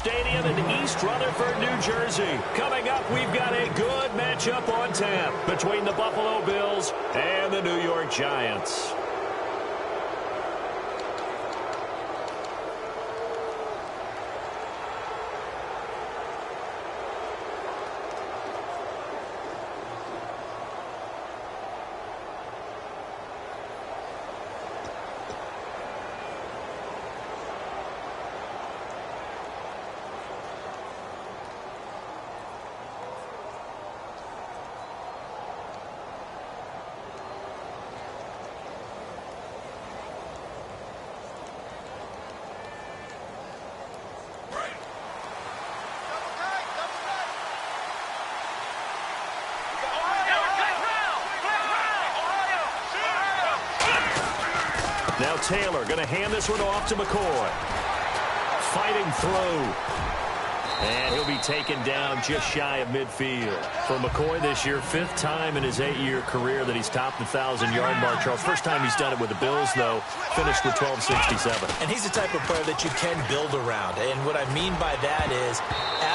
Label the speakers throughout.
Speaker 1: Stadium in East Rutherford, New Jersey. Coming up, we've got a good matchup on tap between the Buffalo Bills and the New York Giants. Now Taylor going to hand this one off to McCoy. Fighting through. And he'll be taken down just shy of midfield. For McCoy this year, 5th time in his 8-year career that he's topped the 1,000-yard mark. Charles, first time he's done it with the Bills, though, finished with 1267.
Speaker 2: And he's the type of player that you can build around. And what I mean by that is,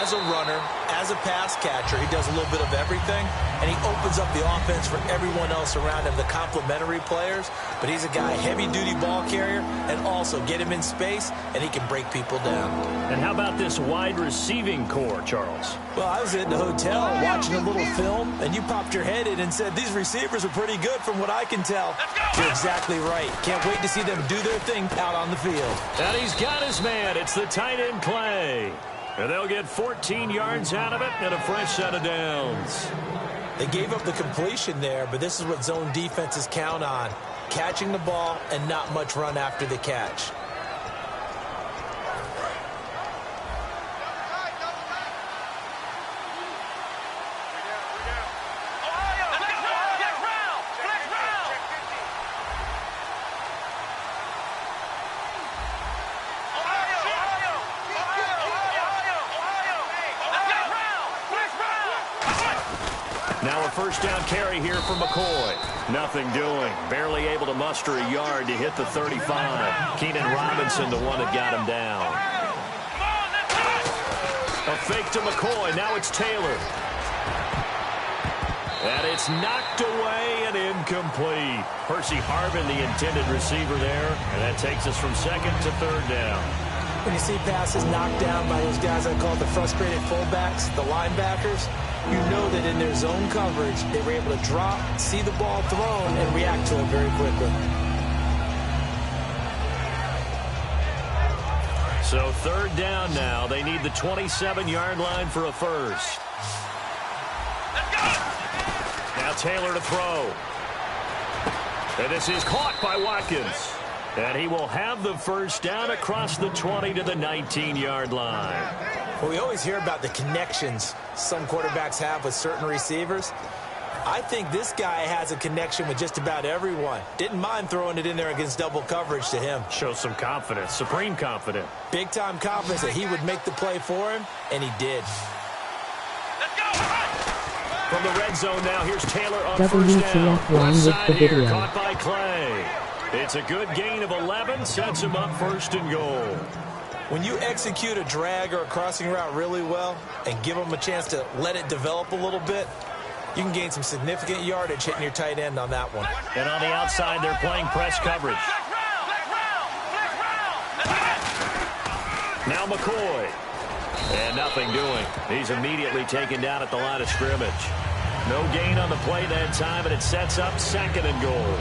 Speaker 2: as a runner, as a pass catcher, he does a little bit of everything, and he opens up the offense for everyone else around him, the complementary players. But he's a guy, heavy-duty ball carrier, and also get him in space, and he can break people down.
Speaker 1: And how about this wide receiving core, Charles?
Speaker 2: Well, I was in the hotel watching a little film, and you popped your head in and said, these receivers are pretty good from what I can tell. You're exactly right. Can't wait to see them do their thing out on the field.
Speaker 1: And he's got his man. It's the tight end Clay. And they'll get 14 yards out of it and a fresh set of downs.
Speaker 2: They gave up the completion there, but this is what zone defenses count on. Catching the ball and not much run after the catch.
Speaker 1: Now a first down carry here for McCoy. Nothing doing. Barely able to muster a yard to hit the 35. Keenan Robinson, the one that got him down. A fake to McCoy. Now it's Taylor. And it's knocked away and incomplete. Percy Harvin, the intended receiver there. And that takes us from 2nd to 3rd down.
Speaker 2: When you see passes knocked down by those guys I call the frustrated fullbacks, the linebackers, you know that in their zone coverage, they were able to drop, see the ball thrown, and react to it very quickly.
Speaker 1: So 3rd down now. They need the 27-yard line for a first. Now Taylor to throw. And this is caught by Watkins. And he will have the first down across the 20 to the 19-yard line.
Speaker 2: Well, we always hear about the connections some quarterbacks have with certain receivers. I think this guy has a connection with just about everyone. Didn't mind throwing it in there against double coverage to him.
Speaker 1: Shows some confidence, supreme confidence.
Speaker 2: Big-time confidence that he would make the play for him, and he did.
Speaker 1: From the red zone now, here's Taylor on
Speaker 3: WTF
Speaker 1: first down.
Speaker 3: line with the
Speaker 1: Here,
Speaker 3: video.
Speaker 1: caught by Clay. It's a good gain of 11, sets him up 1st and goal.
Speaker 2: When you execute a drag or a crossing route really well and give them a chance to let it develop a little bit, you can gain some significant yardage hitting your tight end on that one.
Speaker 1: And on the outside, they're playing press coverage. Now McCoy. And nothing doing. He's immediately taken down at the line of scrimmage. No gain on the play that time, and it sets up 2nd and goal.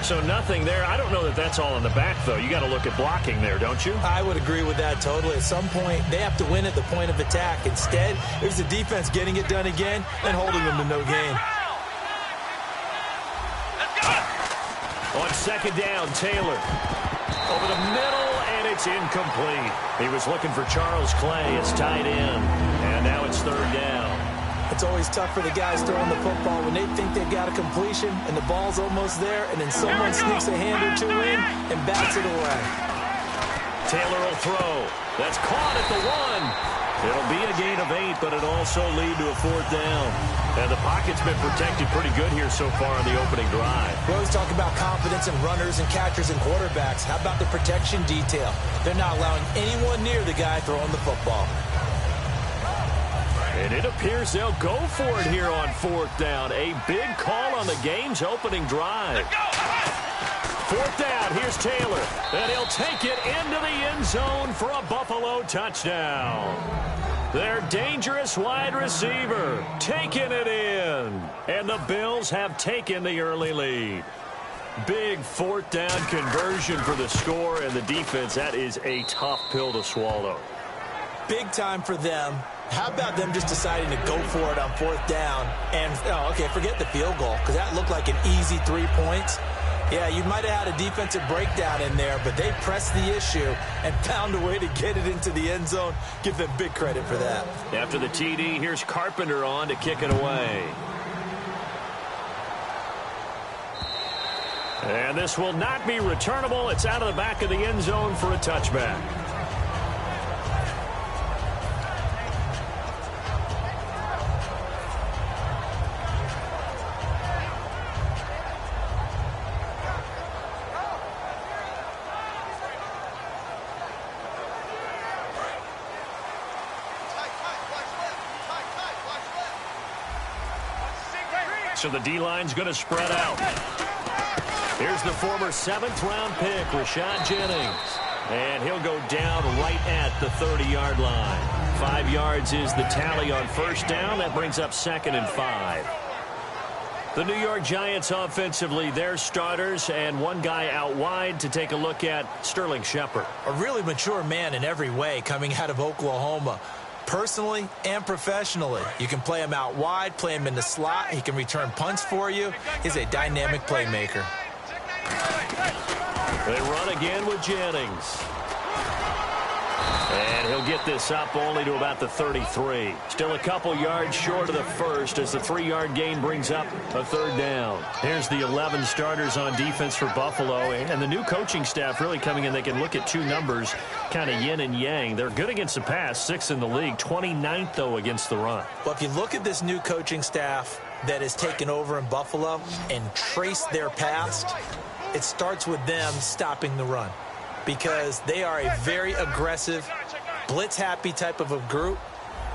Speaker 1: So nothing there. I don't know that that's all in the back, though. You got to look at blocking there, don't you?
Speaker 2: I would agree with that totally. At some point, they have to win at the point of attack. Instead, there's the defense getting it done again and holding them to no gain.
Speaker 1: On 2nd down, Taylor. Over the middle, and it's incomplete. He was looking for Charles Clay as tight end. And now it's 3rd down.
Speaker 2: It's always tough for the guys throwing the football when they think they've got a completion and the ball's almost there, and then someone sneaks a hand or two in and bats it away.
Speaker 1: Taylor will throw. That's caught at the 1. It'll be a gain of 8, but it'll also lead to a 4th down. And the pocket's been protected pretty good here so far on the opening drive.
Speaker 2: We always talk about confidence in runners and catchers and quarterbacks. How about the protection detail? They're not allowing anyone near the guy throwing the football.
Speaker 1: And it appears they'll go for it here on 4th down. A big call on the game's opening drive. 4th down, here's Taylor. And he'll take it into the end zone for a Buffalo touchdown. Their dangerous wide receiver taking it in. And the Bills have taken the early lead. Big 4th down conversion for the score, and the defense, that is a tough pill to swallow.
Speaker 2: Big time for them. How about them just deciding to go for it on 4th down? And, okay, forget the field goal, because that looked like an easy 3 points. Yeah, you might have had a defensive breakdown in there, but they pressed the issue and found a way to get it into the end zone. Give them big credit for that.
Speaker 1: After the TD, here's Carpenter on to kick it away. And this will not be returnable. It's out of the back of the end zone for a touchback. So the D-line's going to spread out. Here's the former 7th-round pick, Rashad Jennings. And he'll go down right at the 30-yard line. 5 yards is the tally on first down. That brings up 2nd and 5. The New York Giants offensively, their starters, and one guy out wide to take a look at, Sterling Shepard.
Speaker 2: A really mature man in every way coming out of Oklahoma. Personally and professionally, you can play him out wide, play him in the slot. He can return punts for you. He's a dynamic playmaker.
Speaker 1: They run again with Jennings. And he'll get this up only to about the 33. Still a couple yards short of the first as the 3-yard gain brings up a 3rd down. Here's the 11 starters on defense for Buffalo. And the new coaching staff really coming in. They can look at 2 numbers, kind of yin and yang. They're good against the pass, 6th in the league, 29th, though, against the run.
Speaker 2: Well, if you look at this new coaching staff that has taken over in Buffalo and trace their past, it starts with them stopping the run. Because they are a very aggressive, blitz-happy type of a group,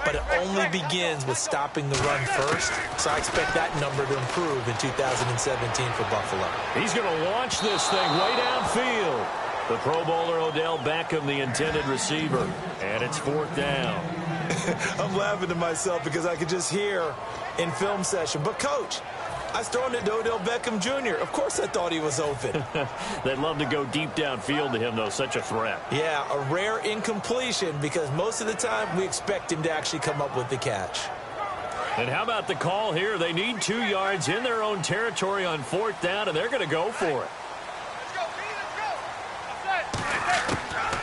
Speaker 2: but it only begins with stopping the run first. So I expect that number to improve in 2017 for Buffalo.
Speaker 1: He's going to launch this thing way downfield. The Pro Bowler Odell Beckham, the intended receiver, and it's 4th down.
Speaker 2: I'm laughing to myself because I could just hear in film session, but Coach, I was throwing it to Odell Beckham Jr. Of course I thought he was open.
Speaker 1: They'd love to go deep downfield to him, though. Such a threat.
Speaker 2: Yeah, a rare incompletion because most of the time we expect him to actually come up with the catch.
Speaker 1: And how about the call here? They need 2 yards in their own territory on 4th down, and they're going to go for it.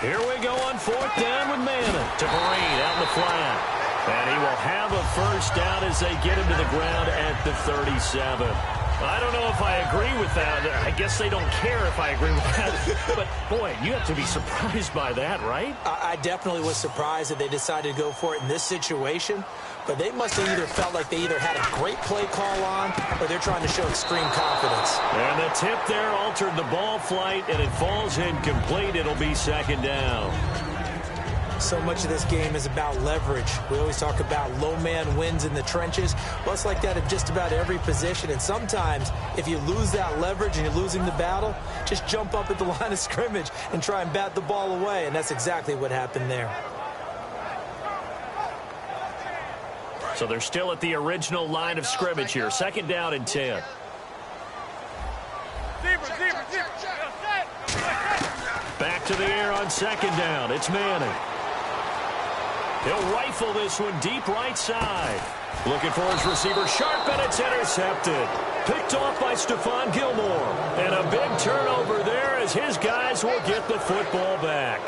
Speaker 1: Here we go on 4th down with Madden to Vereen out in the flat. And he will have a first down as they get him to the ground at the 37. I don't know if I agree with that. I guess they don't care if I agree with that. But, boy, you have to be surprised by that, right?
Speaker 2: I definitely was surprised that they decided to go for it in this situation. But they must have either felt like they either had a great play call on or they're trying to show extreme confidence.
Speaker 1: And the tip there altered the ball flight, and it falls incomplete. It'll be 2nd down.
Speaker 2: So much of this game is about leverage. We always talk about low man wins in the trenches. Well, it's like that at just about every position. And sometimes, if you lose that leverage and you're losing the battle, just jump up at the line of scrimmage and try and bat the ball away. And that's exactly what happened there.
Speaker 1: So they're still at the original line of scrimmage here. 2nd down and 10. Back to the air on 2nd down. It's Manning. He'll rifle this one deep right side. Looking for his receiver sharp, and it's intercepted. Picked off by Stephon Gilmore. And a big turnover there as his guys will get the football back.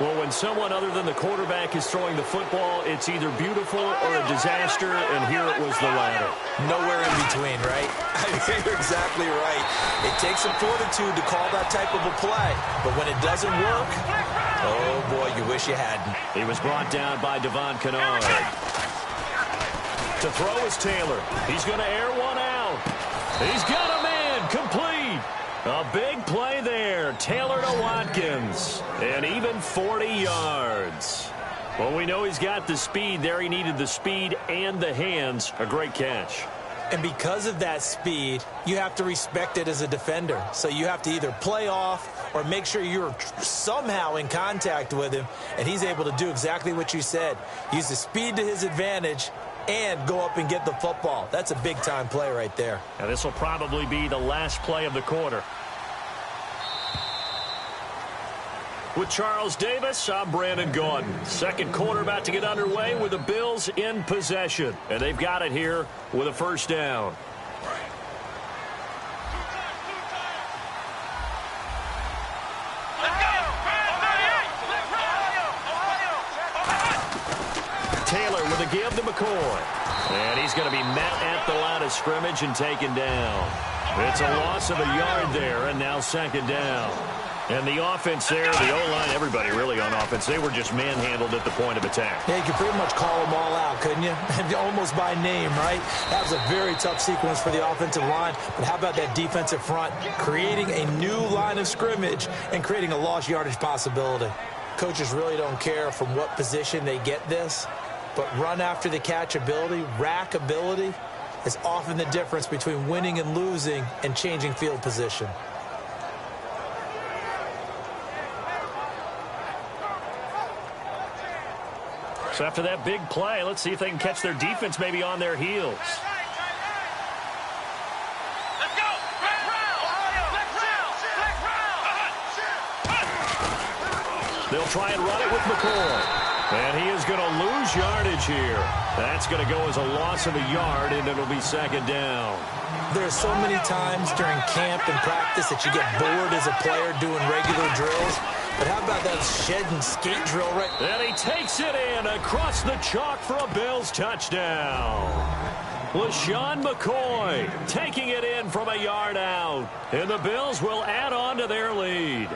Speaker 1: Well, when someone other than the quarterback is throwing the football, it's either beautiful or a disaster, and here it was the latter.
Speaker 2: Nowhere in between, right? You're exactly right. It takes some fortitude to call that type of a play, but when it doesn't work, oh, boy, you wish you hadn't.
Speaker 1: He was brought down by Devon Kennard. To throw is Taylor. He's going to air one out. He's got a man, complete. A big play there. Taylor to Watkins. And even 40 yards. Well, we know he's got the speed there. He needed the speed and the hands. A great catch.
Speaker 2: And because of that speed, you have to respect it as a defender. So you have to either play off or make sure you're somehow in contact with him. And he's able to do exactly what you said. Use the speed to his advantage and go up and get the football. That's a big-time play right there.
Speaker 1: Now, this will probably be the last play of the quarter. With Charles Davis, I'm Brandon Gaudin. Second quarter about to get underway with the Bills in possession. And they've got it here with a first down. Taylor with a give to McCoy. And he's going to be met at the line of scrimmage and taken down. It's a loss of a yard there, and now second down. And the offense there, the O-line, everybody really on offense, they were just manhandled at the point of attack.
Speaker 2: Yeah, you could pretty much call them all out, couldn't you? Almost by name, right? That was a very tough sequence for the offensive line. But how about that defensive front creating a new line of scrimmage and creating a lost yardage possibility? Coaches really don't care from what position they get this, but run after the catch ability, rack ability, is often the difference between winning and losing and changing field position.
Speaker 1: So after that big play, let's see if they can catch their defense maybe on their heels.
Speaker 3: Let's go!
Speaker 1: They'll try and run it with McCoy. And he is going to lose yardage here. That's going to go as a loss of a yard, and it'll be second down.
Speaker 2: There's so many times during camp and practice that you get bored as a player doing regular drills. But how about that shed and skate drill right?
Speaker 1: And he takes it in across the chalk for a Bills touchdown. LaShawn McCoy taking it in from a yard out. And the Bills will add on to their lead.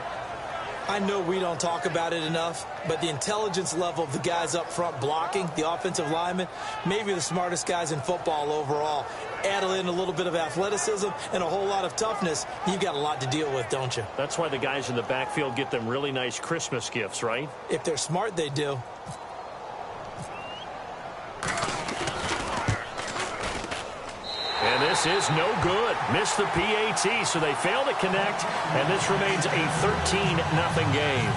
Speaker 2: I know we don't talk about it enough, but the intelligence level of the guys up front blocking, the offensive linemen, maybe the smartest guys in football overall. Add in a little bit of athleticism and a whole lot of toughness, you've got a lot to deal with, don't you?
Speaker 1: That's why the guys in the backfield get them really nice Christmas gifts, right?
Speaker 2: If they're smart, they do.
Speaker 1: And this is no good. Missed the PAT, so they fail to connect, and this remains a 13-0 game.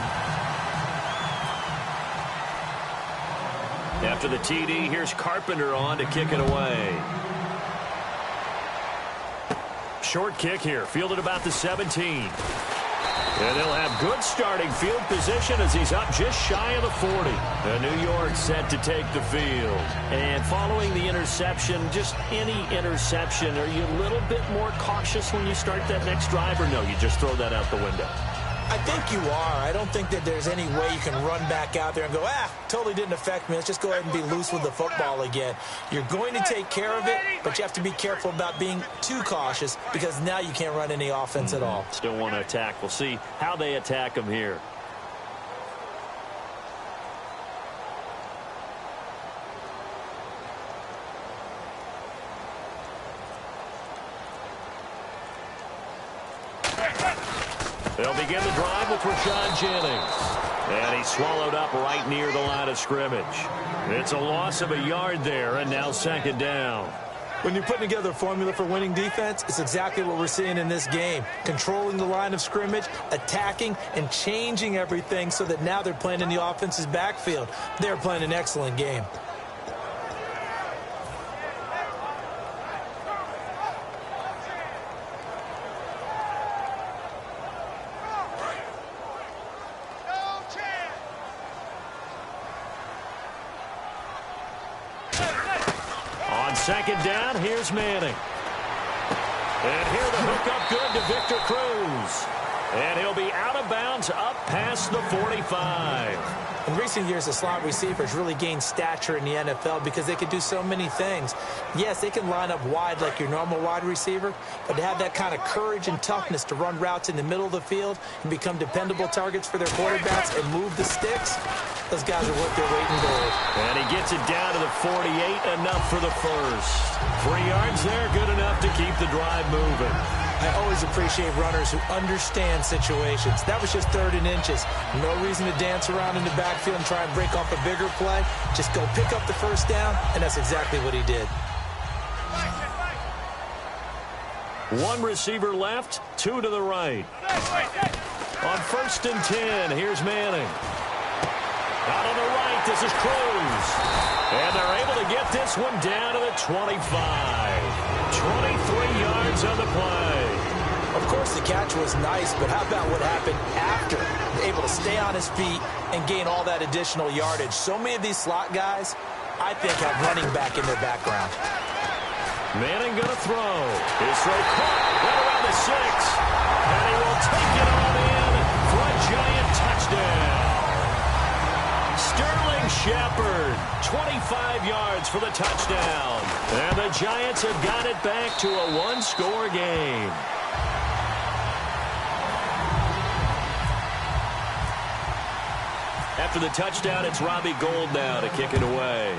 Speaker 1: After the TD, here's Carpenter on to kick it away. Short kick here, fielded about the 17. And they'll have good starting field position as he's up just shy of the 40. And New York set to take the field. And following the interception, just any interception, are you a little bit more cautious when you start that next drive, or no, you just throw that out the window?
Speaker 2: I think you are. I don't think that there's any way you can run back out there and go, totally didn't affect me. Let's just go ahead and be loose with the football again. You're going to take care of it, but you have to be careful about being too cautious because now you can't run any offense at all.
Speaker 1: Still want to attack. We'll see how they attack him here. They'll begin the drive with Rashad Jennings. And he's swallowed up right near the line of scrimmage. It's a loss of a yard there, and now second down.
Speaker 2: When you're putting together a formula for winning defense, it's exactly what we're seeing in this game. Controlling the line of scrimmage, attacking, and changing everything so that now they're playing in the offense's backfield. They're playing an excellent game.
Speaker 1: Second down, here's Manning. And here the hook up good to Victor Cruz. And he'll be out of bounds up past the 45.
Speaker 2: In recent years, the slot receivers really gained stature in the NFL because they could do so many things. Yes, they can line up wide like your normal wide receiver, but to have that kind of courage and toughness to run routes in the middle of the field and become dependable targets for their quarterbacks and move the sticks, those guys are worth their weight in gold.
Speaker 1: And he gets it down to the 48, enough for the first. 3 yards there, good enough to keep the drive moving.
Speaker 2: I always appreciate runners who understand situations. That was just 3rd and inches. No reason to dance around in the backfield and try and break off a bigger play. Just go pick up the first down, and that's exactly what he did.
Speaker 1: 1 receiver left, 2 to the right. On 1st and 10, here's Manning. Out on the right, this is Cruz. And they're able to get this one down to the 25. 23 yards on the play.
Speaker 2: Of course, the catch was nice, but how about what happened after? Able to stay on his feet and gain all that additional yardage. So many of these slot guys, I think, have running back in their background.
Speaker 1: Manning going to throw. His throw caught right around the 6. And he will take it on in for a giant touchdown. Sterling Shepard 25 yards for the touchdown. And the Giants have got it back to a one-score game. After the touchdown, it's Robbie Gould now to kick it away.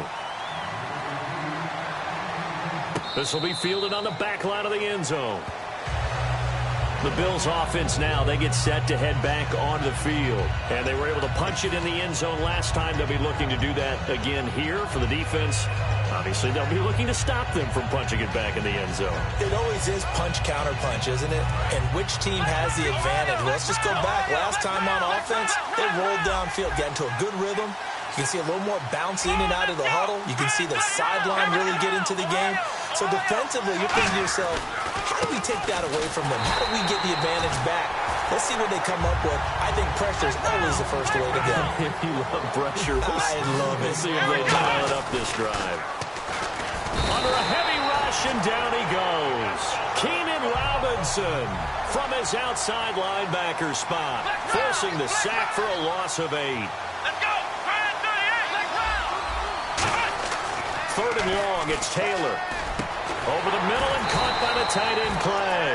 Speaker 1: This will be fielded on the back line of the end zone. The Bills offense now, they get set to head back onto the field. And they were able to punch it in the end zone last time. They'll be looking to do that again here for the defense. Obviously, they'll be looking to stop them from punching it back in the end zone.
Speaker 2: It always is punch-counter-punch, isn't it? And which team has the advantage? Let's just go back. Last time on offense, they rolled downfield, got into a good rhythm. You can see a little more bounce in and out of the huddle. You can see the sideline really get into the game. So defensively, you're thinking to yourself, how do we take that away from them? How do we get the advantage back? Let's see what they come up with. I think pressure is always the first way to go.
Speaker 1: You love pressure.
Speaker 2: I love it.
Speaker 1: Let's see if they dial it up this drive. Under a heavy rush, and down he goes. Keenan Robinson from his outside linebacker spot, forcing the sack for a loss of 8. Third and long, it's Taylor. Over the middle and caught by the tight end play.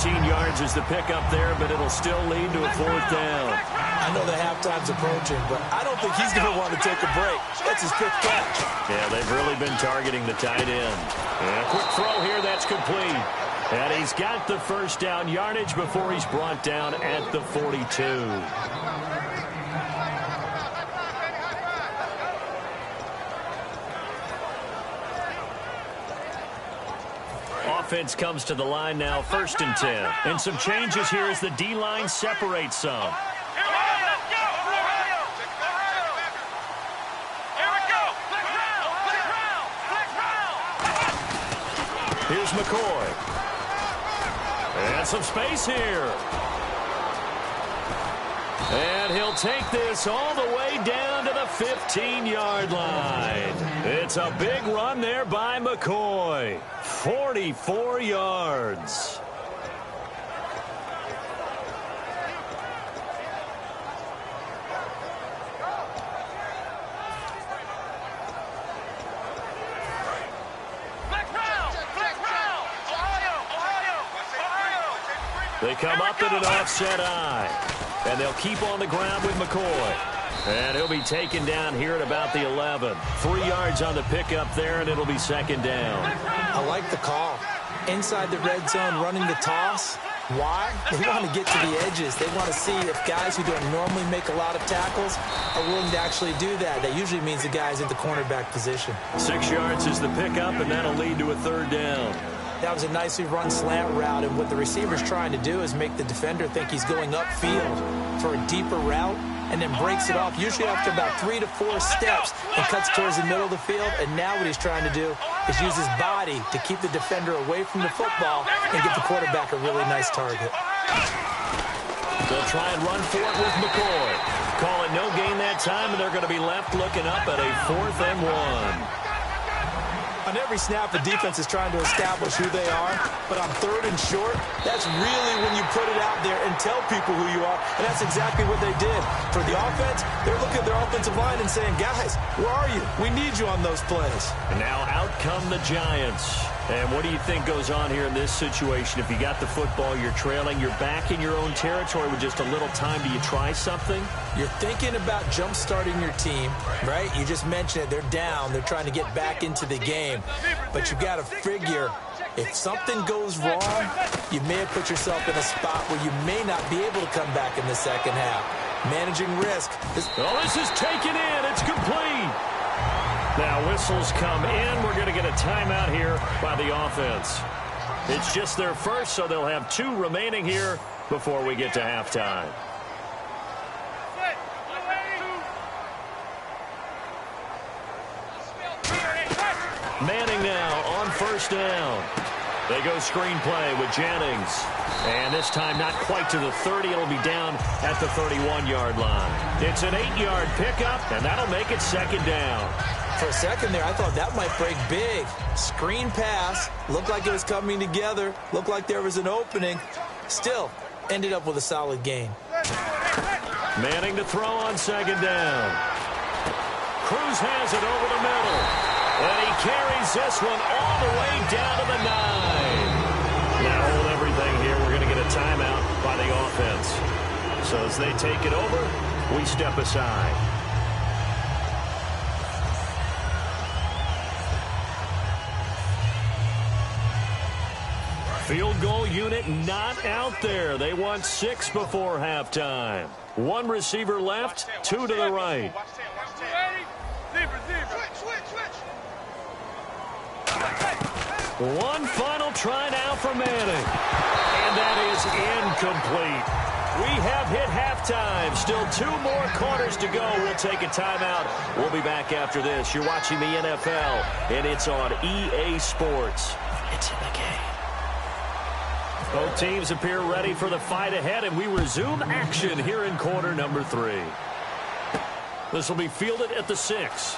Speaker 1: 14 yards is the pickup there, but it'll still lead to a fourth down.
Speaker 2: I know the halftime's approaching, but I don't think he's going to want to take a break. That's his fifth catch.
Speaker 1: Yeah, they've really been targeting the tight end. And a quick throw here, that's complete. And he's got the first down yardage before he's brought down at the 42. Offense comes to the line now, 1st and 10. And some changes here as the D-line separates some. Here's McCoy. And some space here. And he'll take this all the way down to the 15-yard line. It's a big run there by McCoy. 44 yards. They come up in an offset eye. And they'll keep on the ground with McCoy. And he'll be taken down here at about the 11. 3 yards on the pickup there, and it'll be 2nd down.
Speaker 2: I like the call. Inside the red zone, running the toss. Why? They want to get to the edges. They want to see if guys who don't normally make a lot of tackles are willing to actually do that. That usually means the guy's in the cornerback position.
Speaker 1: 6 yards is the pickup, and that'll lead to a 3rd down.
Speaker 2: That was a nicely run slant route, and what the receiver's trying to do is make the defender think he's going upfield for a deeper route, and then breaks it off, usually after about 3 to 4 steps, and cuts towards the middle of the field. And now what he's trying to do is use his body to keep the defender away from the football and get the quarterback a really nice target.
Speaker 1: They'll try and run for it with McCoy. Call it no gain that time, and they're going to be left looking up at a 4th and 1.
Speaker 2: On every snap, the defense is trying to establish who they are, but on 3rd and short, that's really when you put it out there and tell people who you are, and that's exactly what they did. For the offense, they're looking at their offensive line and saying, guys, where are you? We need you on those plays.
Speaker 1: And now out come the Giants. And what do you think goes on here in this situation? If you got the football, you're trailing, you're back in your own territory with just a little time. Do you try something?
Speaker 2: You're thinking about jump-starting your team, right? You just mentioned it. They're down. They're trying to get back into the game. But you got to figure, if something goes wrong, you may have put yourself in a spot where you may not be able to come back in the second half. Managing risk.
Speaker 1: This is taken in. It's complete. Now whistles come in. We're going to get a timeout here by the offense. It's just their first, so they'll have 2 remaining here before we get to halftime. Manning now on 1st down. They go screen play with Jennings. And this time not quite to the 30. It'll be down at the 31-yard line. It's an 8-yard pickup, and that'll make it 2nd down.
Speaker 2: For a second there, I thought that might break big. Screen pass. Looked like it was coming together. Looked like there was an opening. Still, ended up with a solid gain.
Speaker 1: Manning to throw on 2nd down. Cruz has it over the middle. And he carries this one all the way down to the 9. Now hold everything here. We're going to get a timeout by the offense. So as they take it over, we step aside. Field goal unit not out there. They want 6 before halftime. 1 receiver left, 2 to the right. One final try now for Manning. And that is incomplete. We have hit halftime. Still 2 more quarters to go. We'll take a timeout. We'll be back after this. You're watching the NFL, and it's on EA Sports. It's in the game. Both teams appear ready for the fight ahead, and we resume action here in quarter number 3. This will be fielded at the 6.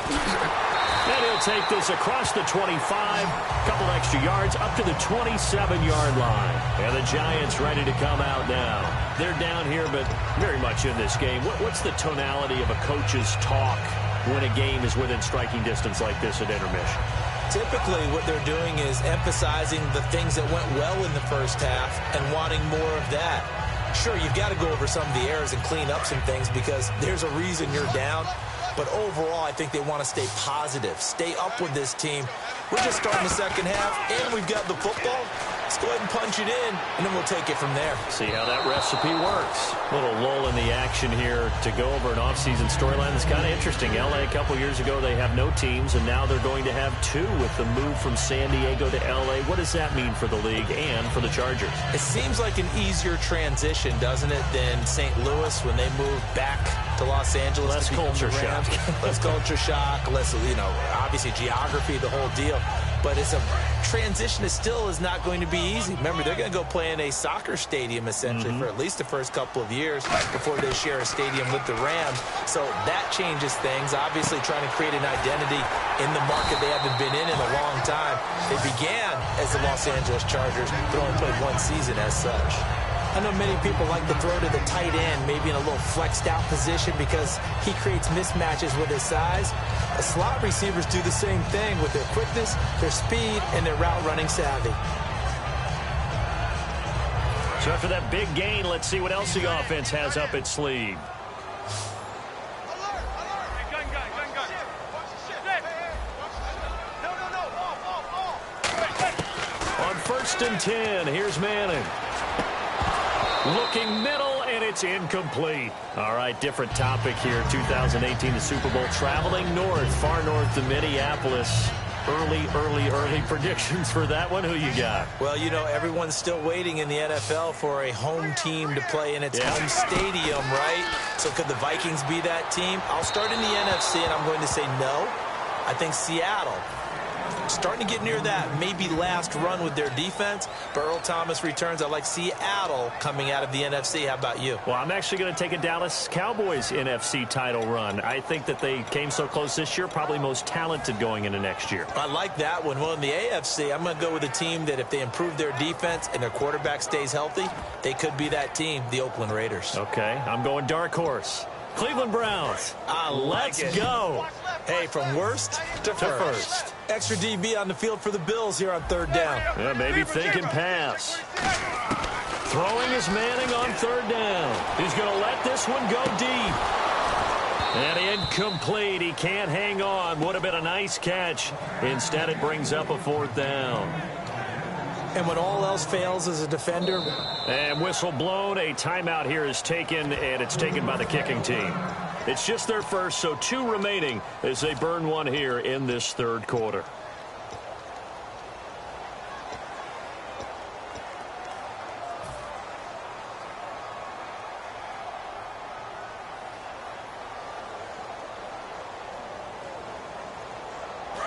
Speaker 1: And he'll take this across the 25, couple extra yards up to the 27-yard line. And the Giants ready to come out now. They're down here, but very much in this game. What's the tonality of a coach's talk when a game is within striking distance like this at intermission?
Speaker 2: Typically, what they're doing is emphasizing the things that went well in the first half and wanting more of that. Sure, you've got to go over some of the errors and clean up some things because there's a reason you're down. But overall, I think they want to stay positive, stay up with this team. We're just starting the second half, and we've got the football. Let's go ahead and punch it in, and then we'll take it from there.
Speaker 1: See how that recipe works. Little lull in the action here to go over an offseason storyline that's kind of interesting. L.A. a couple years ago, they have no teams, and now they're going to have 2 with the move from San Diego to L.A. What does that mean for the league and for the Chargers?
Speaker 2: It seems like an easier transition, doesn't it, than St. Louis when they moved back to Los Angeles.
Speaker 1: Less culture shock.
Speaker 2: Less culture shock, less, obviously geography, the whole deal. But it's a transition that still is not going to be easy. Remember, they're going to go play in a soccer stadium, essentially, for at least the first couple of years before they share a stadium with the Rams. So that changes things. Obviously, trying to create an identity in the market they haven't been in a long time. They began as the Los Angeles Chargers, but only played 1 season as such. I know many people like to throw to the tight end, maybe in a little flexed out position because he creates mismatches with his size. The slot receivers do the same thing with their quickness, their speed, and their route running savvy.
Speaker 1: So after that big gain, let's see what else the offense has up its sleeve. On 1st and 10, here's Manning. Looking middle, and it's incomplete. All right, different topic here. 2018, the Super Bowl, traveling north, far north to Minneapolis. Early predictions for that one. Who you got?
Speaker 2: Well, everyone's still waiting in the NFL for a home team to play in its home stadium, right? So could the Vikings be that team? I'll start in the NFC, and I'm going to say no. I think Seattle. Starting to get near that maybe last run with their defense. But Earl Thomas returns. I like Seattle coming out of the NFC. How about you?
Speaker 1: Well, I'm actually going to take a Dallas Cowboys NFC title run. I think that they came so close this year, probably most talented going into next year.
Speaker 2: I like that one. Well, in the AFC, I'm going to go with a team that if they improve their defense and their quarterback stays healthy, they could be that team, the Oakland Raiders.
Speaker 1: Okay, I'm going dark horse. Cleveland Browns. Let's go.
Speaker 2: Hey, from worst to first. Extra DB on the field for the Bills here on 3rd down.
Speaker 1: Yeah, maybe thinking pass. Throwing is Manning on 3rd down. He's going to let this one go deep. And incomplete. He can't hang on. Would have been a nice catch. Instead, it brings up a 4th down.
Speaker 2: And when all else fails as a defender.
Speaker 1: And whistle blown. A timeout here is taken, and it's taken by the kicking team. It's just their first, so 2 remaining as they burn one here in this 3rd quarter.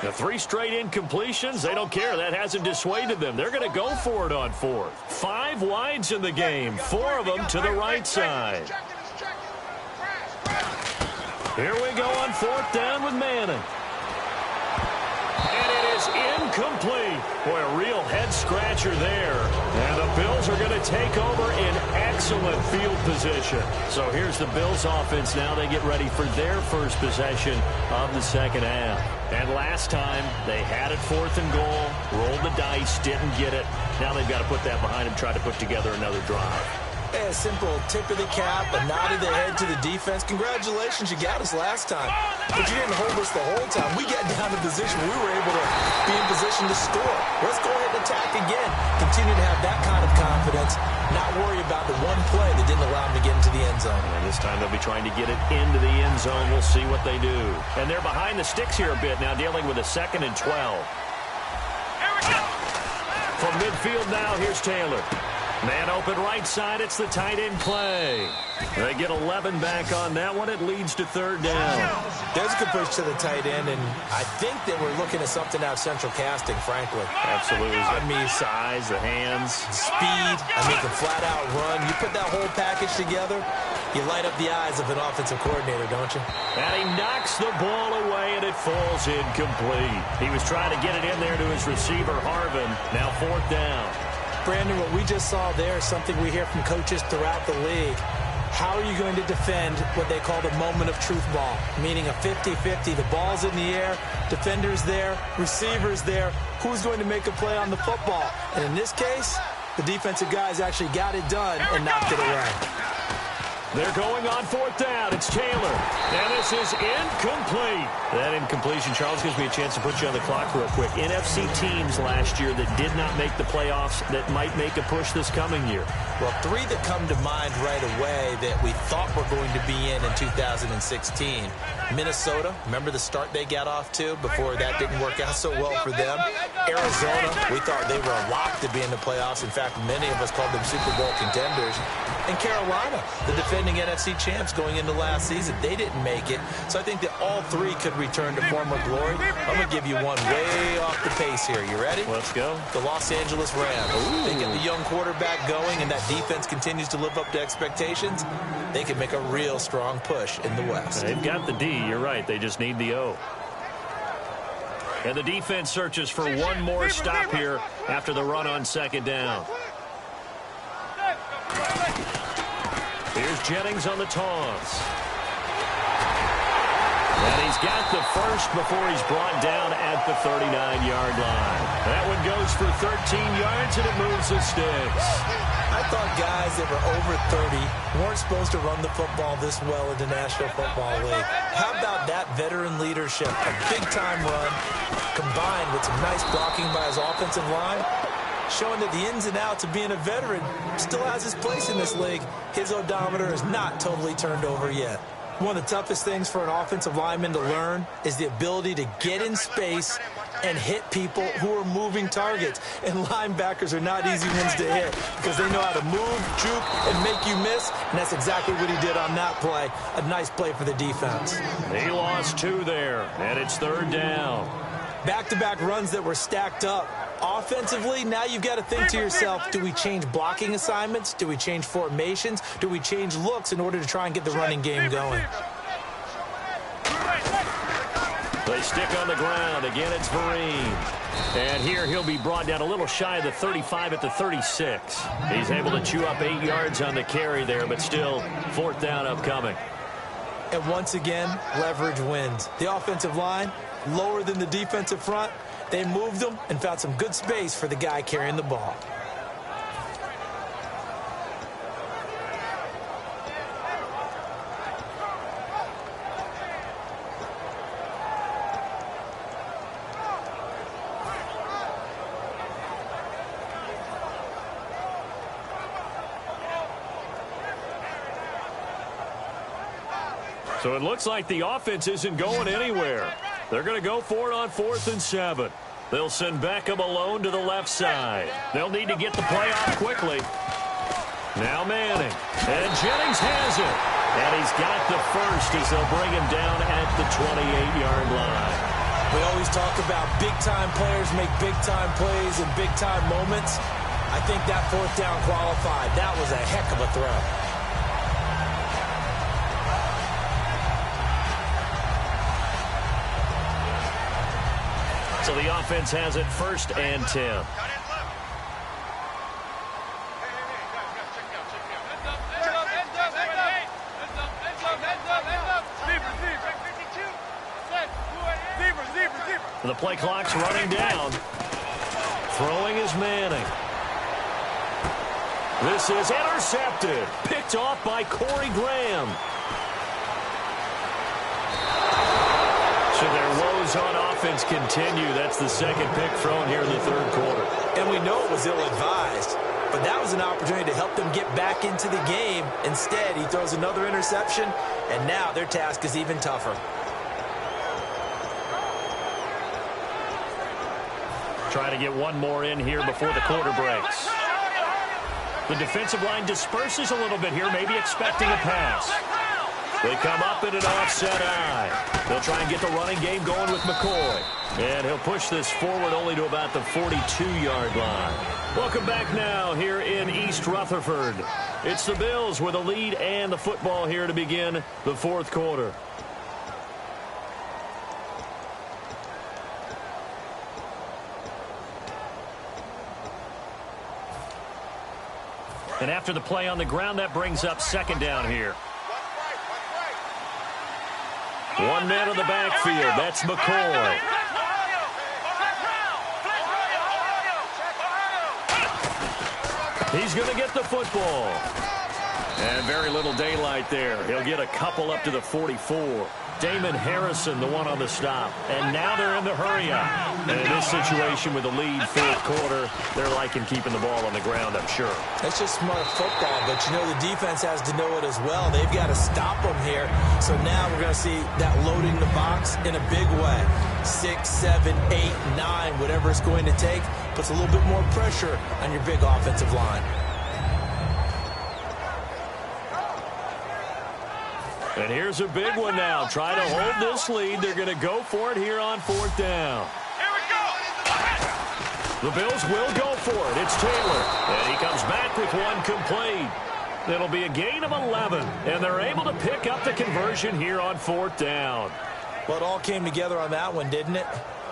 Speaker 1: The 3 straight incompletions, they don't care. That hasn't dissuaded them. They're going to go for it on 4th. 5 wides in the game, 4 of them to the right side. Here we go on 4th down with Manning. And it is is incomplete. Boy, a real head-scratcher there. And the Bills are going to take over in excellent field position. So here's the Bills offense now. They get ready for their first possession of the second half. And last time, they had it 4th and goal, rolled the dice, didn't get it. Now they've got to put that behind them, try to put together another drive.
Speaker 2: Hey, a simple tip of the cap, a nod of the head to the defense. Congratulations, you got us last time. But you didn't hold us the whole time. We got down to position. We were able to be in position to score. Let's go ahead and attack again. Continue to have that kind of confidence, not worry about the one play that didn't allow them to get into the end zone.
Speaker 1: And this time they'll be trying to get it into the end zone. We'll see what they do. And they're behind the sticks here a bit now, dealing with a 2nd and 12. From midfield now, here's Taylor. Man open right side, it's the tight end play. They get 11 back on that one. It leads to 3rd down.
Speaker 2: There's a good push to the tight end, and I think that we're looking at something out of central casting, frankly.
Speaker 1: Absolutely. I mean, size, the hands.
Speaker 2: Speed, I mean, the flat-out run. You put that whole package together, you light up the eyes of an offensive coordinator, don't you?
Speaker 1: And he knocks the ball away, and it falls incomplete. He was trying to get it in there to his receiver, Harvin. Now 4th down.
Speaker 2: Brandon, what we just saw there is something we hear from coaches throughout the league. How are you going to defend what they call the moment of truth ball, meaning a 50-50? The ball's in the air, defender's there, receiver's there. Who's going to make a play on the football? And in this case, the defensive guys actually got it done and knocked it away.
Speaker 1: They're going on 4th down. It's Taylor. And this is incomplete. That incompletion, Charles, gives me a chance to put you on the clock real quick. NFC teams last year that did not make the playoffs that might make a push this coming year.
Speaker 2: Well, 3 that come to mind right away that we thought were going to be in 2016. Minnesota, remember the start they got off to before that didn't work out so well for them. Arizona, we thought they were locked to be in the playoffs. In fact, many of us called them Super Bowl contenders. And Carolina, the defending NFC champs going into last season, they didn't make it. So I think that all 3 could return to former glory. I'm going to give you one way off the pace here. You ready?
Speaker 1: Let's go.
Speaker 2: The Los Angeles Rams. Ooh. They get the young quarterback going, and that defense continues to live up to expectations. They can make a real strong push in the West.
Speaker 1: They've got the D. You're right. They just need the O. And the defense searches for one more stop here after the run on 2nd down. Here's Jennings on the toss. And he's got the first before he's brought down at the 39-yard line. That one goes for 13 yards, and it moves the sticks.
Speaker 2: I thought guys that were over 30 weren't supposed to run the football this well in the National Football League. How about that veteran leadership? A big-time run combined with some nice blocking by his offensive line, showing that the ins and outs of being a veteran still has his place in this league. His odometer is not totally turned over yet. One of the toughest things for an offensive lineman to learn is the ability to get in space and hit people who are moving targets. And linebackers are not easy ones to hit because they know how to move, juke, and make you miss. And that's exactly what he did on that play. A nice play for the defense.
Speaker 1: He lost 2 there, and it's 3rd down.
Speaker 2: Back-to-back runs that were stacked up. Offensively, now you've got to think to yourself, do we change blocking assignments? Do we change formations? Do we change looks in order to try and get the running game going?
Speaker 1: They stick on the ground. Again, it's Vereen. And here he'll be brought down a little shy of the 35 at the 36. He's able to chew up 8 yards on the carry there, but still 4th down upcoming.
Speaker 2: And once again, leverage wins. The offensive line, lower than the defensive front. They moved them and found some good space for the guy carrying the ball.
Speaker 1: So it looks like the offense isn't going anywhere. They're going to go for it on 4th and 7. They'll send Beckham alone to the left side. They'll need to get the play off quickly. Now Manning. And Jennings has it. And he's got the first as they'll bring him down at the 28-yard line.
Speaker 2: We always talk about big-time players make big-time plays in big-time moments. I think that 4th down qualified. That was a heck of a throw.
Speaker 1: So the offense has it 1st and 10. The play clock's running down. Throwing is Manning. This is intercepted. Picked off by Corey Graham. So their woes on offense continue. That's the second pick thrown here in the 3rd quarter.
Speaker 2: And we know it was ill-advised, but that was an opportunity to help them get back into the game. Instead, he throws another interception, and now their task is even tougher.
Speaker 1: Trying to get one more in here before the quarter breaks. The defensive line disperses a little bit here, maybe expecting a pass. They come up in an offset eye. They'll try and get the running game going with McCoy. And he'll push this forward only to about the 42-yard line. Welcome back now here in East Rutherford. It's the Bills with a lead and the football here to begin the 4th quarter. And after the play on the ground, that brings up 2nd down here. One man in the backfield. That's McCoy. He's going to get the football. And very little daylight there. He'll get a couple up to the 44. Damon Harrison, the one on the stop. And now they're in the hurry-up. And in this situation with the lead 4th quarter, they're liking keeping the ball on the ground, I'm sure.
Speaker 2: That's just smart football, but you know the defense has to know it as well. They've got to stop them here. So now we're going to see that loading the box in a big way. 6, 7, 8, 9, whatever it's going to take, puts a little bit more pressure on your big offensive line.
Speaker 1: And here's a big one now. Try to hold this lead. They're going to go for it here on 4th down.
Speaker 3: Here we go.
Speaker 1: The Bills will go for it. It's Taylor. And he comes back with one complete. It'll be a gain of 11. And they're able to pick up the conversion here on 4th down.
Speaker 2: Well, it all came together on that one, didn't it?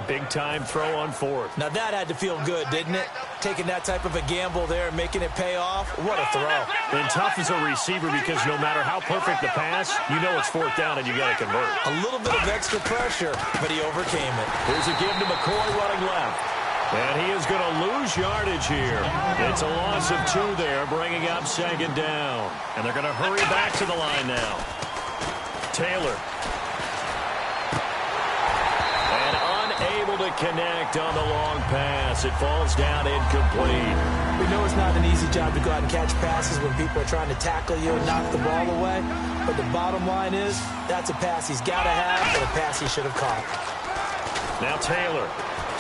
Speaker 1: Big-time throw on 4th.
Speaker 2: Now that had to feel good, didn't it? Taking that type of a gamble there and making it pay off. What a throw.
Speaker 1: And tough as a receiver because no matter how perfect the pass, you know it's 4th down and you got to convert.
Speaker 2: A little bit of extra pressure, but he overcame it.
Speaker 1: Here's a give to McCoy running left. And he is going to lose yardage here. It's a loss of 2 there, bringing up 2nd down. And they're going to hurry back to the line now. Taylor. Able to connect on the long pass. It falls down incomplete.
Speaker 2: We know it's not an easy job to go out and catch passes when people are trying to tackle you and knock the ball away. But the bottom line is, that's a pass he's got to have and a pass he should have caught.
Speaker 1: Now Taylor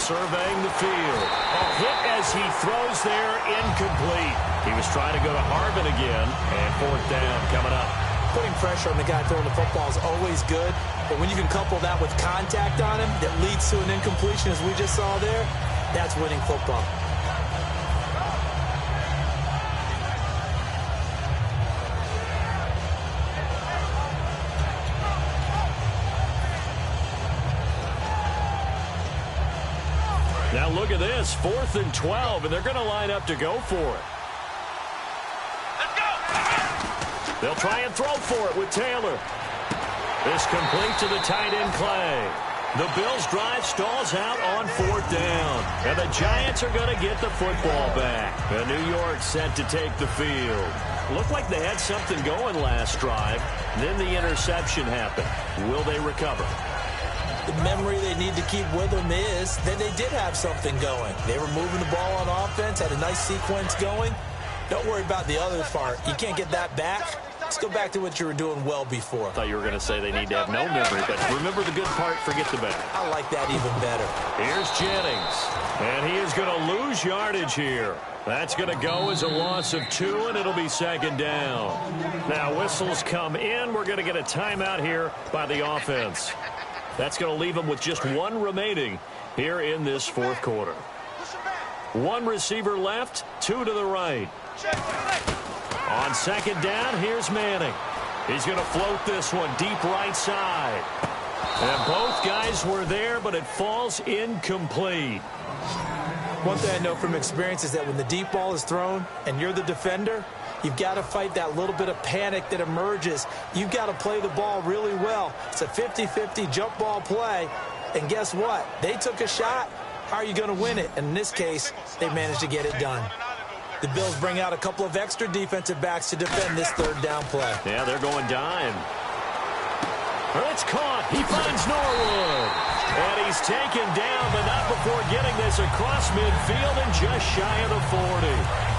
Speaker 1: surveying the field. A hit as he throws there, incomplete. He was trying to go to Harvin again, and 4th down coming up.
Speaker 2: Putting pressure on the guy throwing the football is always good, but when you can couple that with contact on him that leads to an incompletion, as we just saw there, that's winning football.
Speaker 1: Now look at this, 4th and 12, and they're going to line up to go for it. They'll try and throw for it with Taylor. This complete to the tight end, Clay. The Bills' drive stalls out on 4th down. And the Giants are going to get the football back. And New York set to take the field. Looked like they had something going last drive. Then the interception happened. Will they recover?
Speaker 2: The memory they need to keep with them is that they did have something going. They were moving the ball on offense, had a nice sequence going. Don't worry about the other part. You can't get that back. Let's go back to what you were doing well before.
Speaker 1: I thought you were going to say they need to have no memory, but remember the good part, forget the bad.
Speaker 2: I like that even better.
Speaker 1: Here's Jennings, and he is going to lose yardage here. That's going to go as a loss of 2, and it'll be 2nd down. Now, whistles come in. We're going to get a timeout here by the offense. That's going to leave them with just 1 remaining here in this 4th quarter. 1 receiver left, 2 to the right. On 2nd down, here's Manning. He's going to float this one deep right side. And both guys were there, but it falls incomplete.
Speaker 2: One thing I know from experience is that when the deep ball is thrown and you're the defender, you've got to fight that little bit of panic that emerges. You've got to play the ball really well. It's a 50-50 jump ball play. And guess what? They took a shot. How are you going to win it? And in this case, they managed to get it done. The Bills bring out a couple of extra defensive backs to defend this third down play.
Speaker 1: Yeah, they're going dime. It's caught. He finds Norwood. And he's taken down, but not before getting this across midfield and just shy of the 40.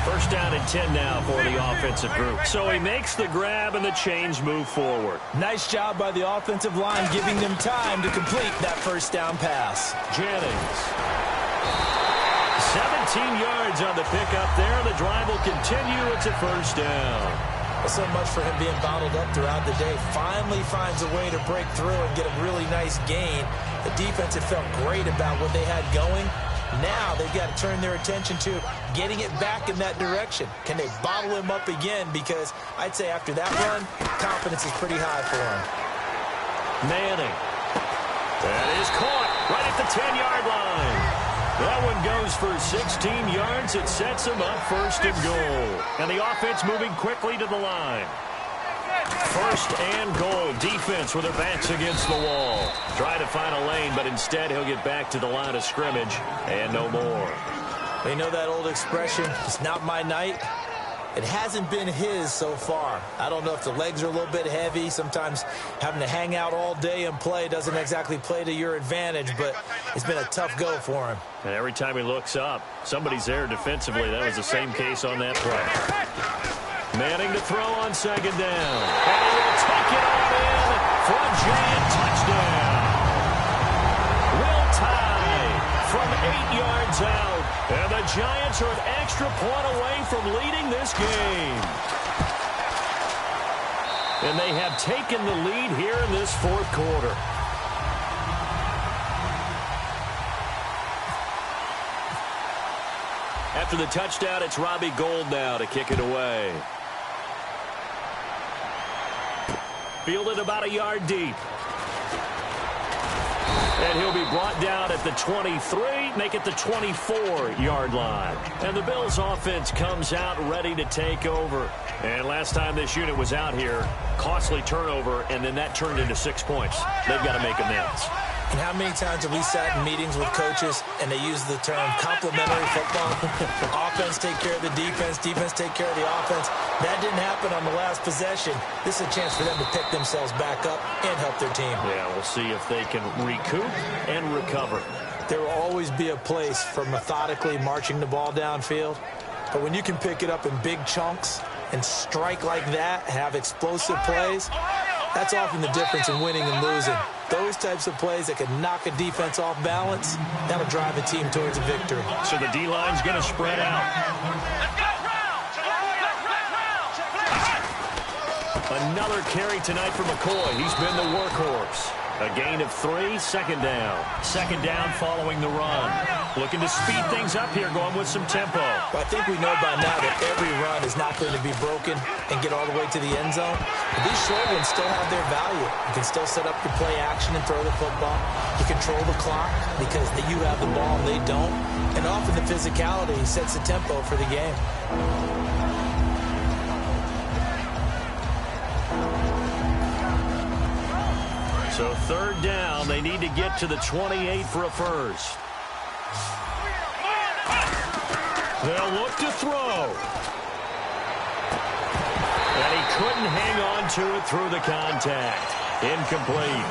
Speaker 1: First down and 10 now for the offensive group. So he makes the grab and the chains move forward.
Speaker 2: Nice job by the offensive line giving them time to complete that first down pass.
Speaker 1: Jennings. 17 yards on the pickup there. The drive will continue. It's a first down.
Speaker 2: So much for him being bottled up throughout the day. Finally finds a way to break through and get a really nice gain. The defense had felt great about what they had going. Now they've got to turn their attention to getting it back in that direction. Can they bottle him up again? Because I'd say after that run, confidence is pretty high for him.
Speaker 1: Manning. That is caught right at the 10-yard line. That one goes for 16 yards. It sets him up first and goal. And the offense moving quickly to the line. First and goal. Defense with their backs against the wall. Try to find a lane, but instead he'll get back to the line of scrimmage and no more.
Speaker 2: You know that old expression, it's not my night? It hasn't been his so far. I don't know if the legs are a little bit heavy. Sometimes having to hang out all day and play doesn't exactly play to your advantage, but it's been a tough go for him.
Speaker 1: And every time he looks up, somebody's there defensively. That was the same case on that play. Manning to throw on second down. And he will take it all in for a giant touchdown. Will tie from 8 yards out. And the Giants are an extra point away from leading this game. And they have taken the lead here in this fourth quarter. After the touchdown, it's Robbie Gould now to kick it away. Fielded about a yard deep. And he'll be brought down at the 23, make it the 24-yard line. And the Bills' offense comes out ready to take over. And last time this unit was out here, costly turnover, and then that turned into 6 points. They've got to make amends.
Speaker 2: And how many times have we sat in meetings with coaches and they use the term complementary football? Offense take care of the defense, defense take care of the offense. That didn't happen on the last possession. This is a chance for them to pick themselves back up and help their team.
Speaker 1: Yeah, we'll see if they can recoup and recover.
Speaker 2: There will always be a place for methodically marching the ball downfield. But when you can pick it up in big chunks and strike like that, have explosive plays, that's often the difference in winning and losing. Those types of plays that can knock a defense off balance, that'll drive a team towards a victory.
Speaker 1: So the D-line's going to spread out. Another carry tonight for McCoy. He's been the workhorse. A gain of 3, second down. Second down following the run. Looking to speed things up here, going with some tempo.
Speaker 2: Well, I think we know by now that every run is not going to be broken and get all the way to the end zone. But these short ones still have their value. You can still set up your play action and throw the football. You control the clock because you have the ball and they don't. And often the physicality sets the tempo for the game.
Speaker 1: So third down, they need to get to the 28 for a first. They'll look to throw. And he couldn't hang on to it through the contact. Incomplete.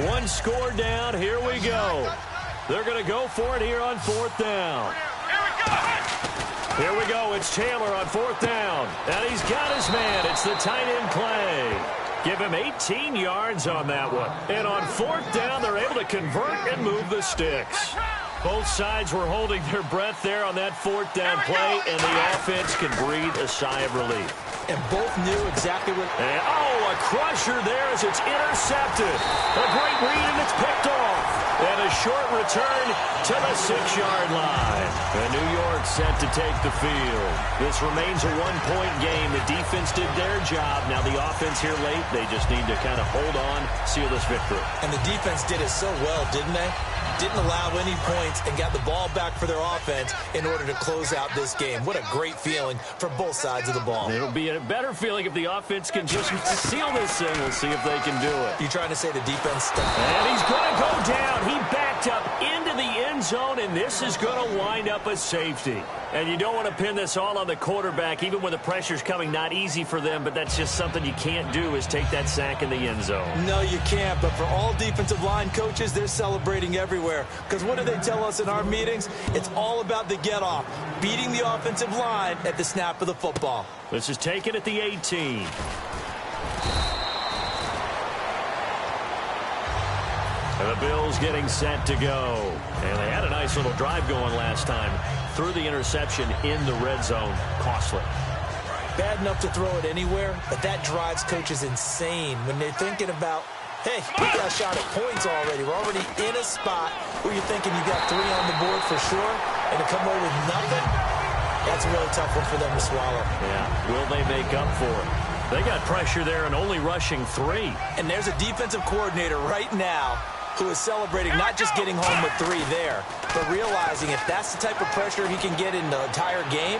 Speaker 1: One score down. Here we go. They're going to go for it here on fourth down. Here we go. It's Taylor on fourth down. And he's got his man. It's the tight end play. Give him 18 yards on that one. And on fourth down, they're able to convert and move the sticks. Both sides were holding their breath there on that fourth down play, and the offense can breathe a sigh of relief.
Speaker 2: And both knew exactly what...
Speaker 1: And, a crusher there as it's intercepted. A great read, and it's picked off. And a short return to the 6-yard line. And New York set to take the field. This remains a one-point game. The defense did their job. Now the offense here late, they just need to kind of hold on, seal this victory.
Speaker 2: And the defense did it so well, didn't they? Didn't allow any points and got the ball back for their offense in order to close out this game. What a great feeling for both sides of the ball.
Speaker 1: It'll be a better feeling if the offense can just seal this thing. We'll see if they can do it.
Speaker 2: You trying to say the defense stuff?
Speaker 1: And he's going to go down. He backed up into the end zone, and this is going to wind up a safety. And you don't want to pin this all on the quarterback, even when the pressure's coming. Not easy for them, but that's just something you can't do is take that sack in the end zone.
Speaker 2: No, you can't. But for all defensive line coaches, they're celebrating everywhere. Because what do they tell us in our meetings? It's all about the get-off, beating the offensive line at the snap of the football.
Speaker 1: This is taken at the 18. And the Bills getting set to go. And they had a nice little drive going last time. Threw the interception in the red zone. Costly.
Speaker 2: Bad enough to throw it anywhere, but that drives coaches insane when they're thinking about, hey, we got a shot at points already. We're already in a spot where you're thinking you got 3 on the board for sure, and to come away with nothing, that's a really tough one for them to swallow.
Speaker 1: Yeah, will they make up for it? They got pressure there and only rushing 3.
Speaker 2: And there's a defensive coordinator right now who is celebrating not just getting home with 3 there, but realizing if that's the type of pressure he can get in the entire game,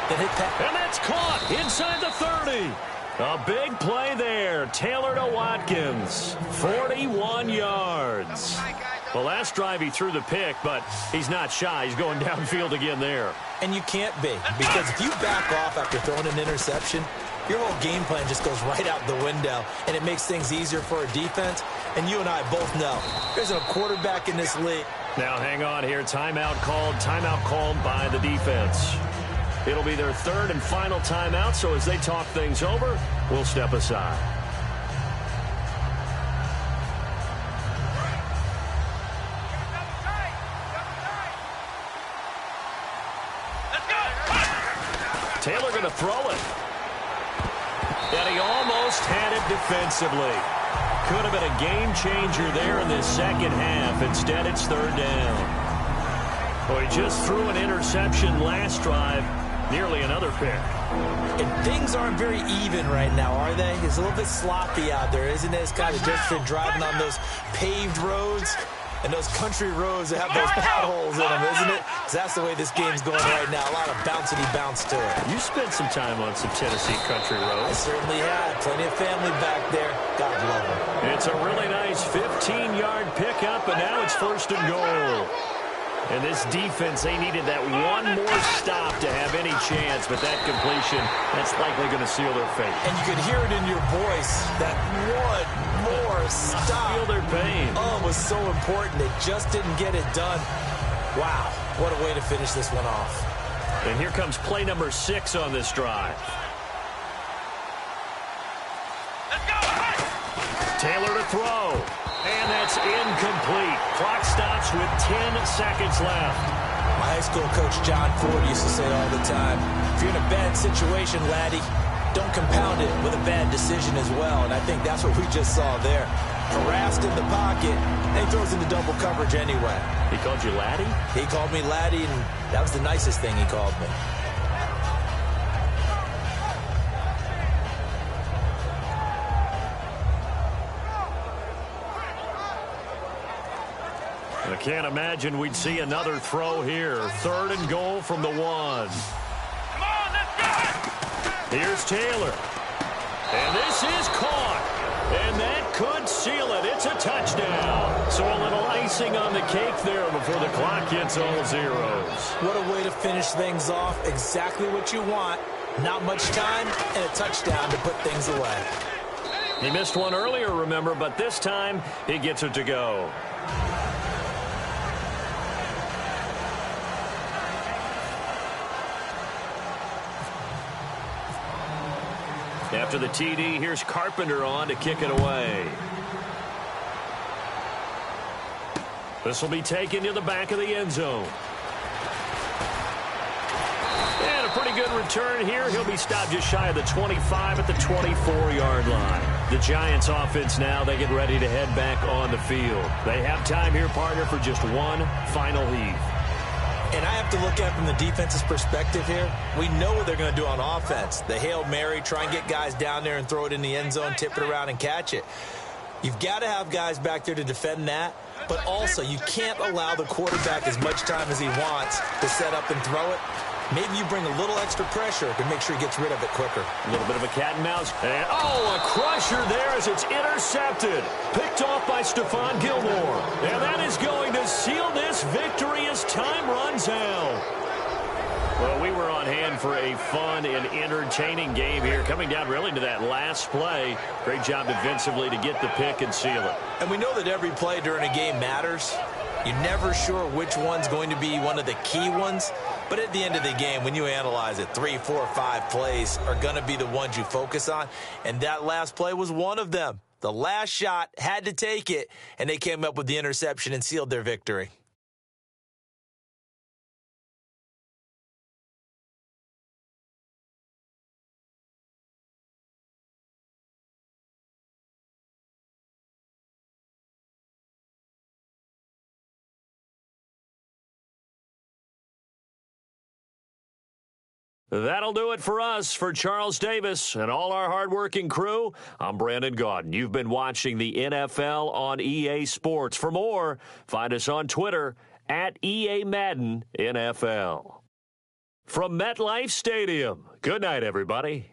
Speaker 2: then hit that.
Speaker 1: And that's caught inside the 30. A big play there. Taylor to Watkins. 41 yards. The last drive he threw the pick, but he's not shy. He's going downfield again there.
Speaker 2: And you can't be, because if you back off after throwing an interception, your whole game plan just goes right out the window, and it makes things easier for a defense. And you and I both know there's a quarterback in this league.
Speaker 1: Now hang on here. Timeout called by the defense. It'll be their 3rd and final timeout, so as they talk things over, we'll step aside. Taylor going to throw it. And he almost had it defensively. Could have been a game changer there in this second half. Instead, it's 3rd down. Well, he just threw an interception last drive. Nearly another pick.
Speaker 2: And things aren't very even right now, are they? It's a little bit sloppy out there, isn't it? It's kind of just been driving on those paved roads and those country roads that have those potholes in them, isn't it? 'Cause that's the way this game's going right now. A lot of bouncy bounce to it.
Speaker 1: You spent some time on some Tennessee country roads.
Speaker 2: I certainly had. Plenty of family back there. God love them.
Speaker 1: It's a really nice 15-yard pickup, and now it's 1st and goal. And this defense, they needed that one more stop to have any chance, but that completion, that's likely going to seal their fate.
Speaker 2: And you could hear it in your voice, that one more stop.
Speaker 1: Feel their pain.
Speaker 2: Oh, it was so important. They just didn't get it done. Wow, what a way to finish this one off.
Speaker 1: And here comes play number 6 on this drive.
Speaker 3: Let's go.
Speaker 1: Taylor to throw. And that's incomplete. Clock stops with 10 seconds left.
Speaker 2: My high school coach, John Ford, used to say all the time, if you're in a bad situation, laddie, don't compound it with a bad decision as well. And I think that's what we just saw there. Harassed in the pocket, and he throws into double coverage anyway.
Speaker 1: He called you laddie?
Speaker 2: He called me laddie, and that was the nicest thing he called me.
Speaker 1: I can't imagine we'd see another throw here. 3rd and goal from the 1.
Speaker 3: Come on, let's go.
Speaker 1: Here's Taylor. And this is caught. And that could seal it. It's a touchdown. So a little icing on the cake there before the clock hits all zeros.
Speaker 2: What a way to finish things off. Exactly what you want. Not much time and a touchdown to put things away.
Speaker 1: He missed one earlier, remember, but this time he gets it to go. After the TD, here's Carpenter on to kick it away. This will be taken to the back of the end zone. And a pretty good return here. He'll be stopped just shy of the 25 at the 24-yard line. The Giants offense now, they get ready to head back on the field. They have time here, partner, for just one final heave.
Speaker 2: And I have to look at it from the defense's perspective here. We know what they're going to do on offense. The Hail Mary, try and get guys down there and throw it in the end zone, tip it around and catch it. You've got to have guys back there to defend that, but also you can't allow the quarterback as much time as he wants to set up and throw it. Maybe you bring a little extra pressure to make sure he gets rid of it quicker.
Speaker 1: A little bit of a cat and mouse. And, a crusher there as it's intercepted. Picked off by Stephon Gilmore. And that is going to seal this victory as time runs out. Well, we were on hand for a fun and entertaining game here, coming down really to that last play. Great job defensively to get the pick and seal it.
Speaker 2: And we know that every play during a game matters. You're never sure which one's going to be one of the key ones. But at the end of the game, when you analyze it, 3, 4, 5 plays are going to be the ones you focus on. And that last play was one of them. The last shot had to take it, and they came up with the interception and sealed their victory.
Speaker 1: That'll do it for us. For Charles Davis and all our hardworking crew, I'm Brandon Gaudin. You've been watching the NFL on EA Sports. For more, find us on Twitter at EA Madden NFL. From MetLife Stadium, good night, everybody.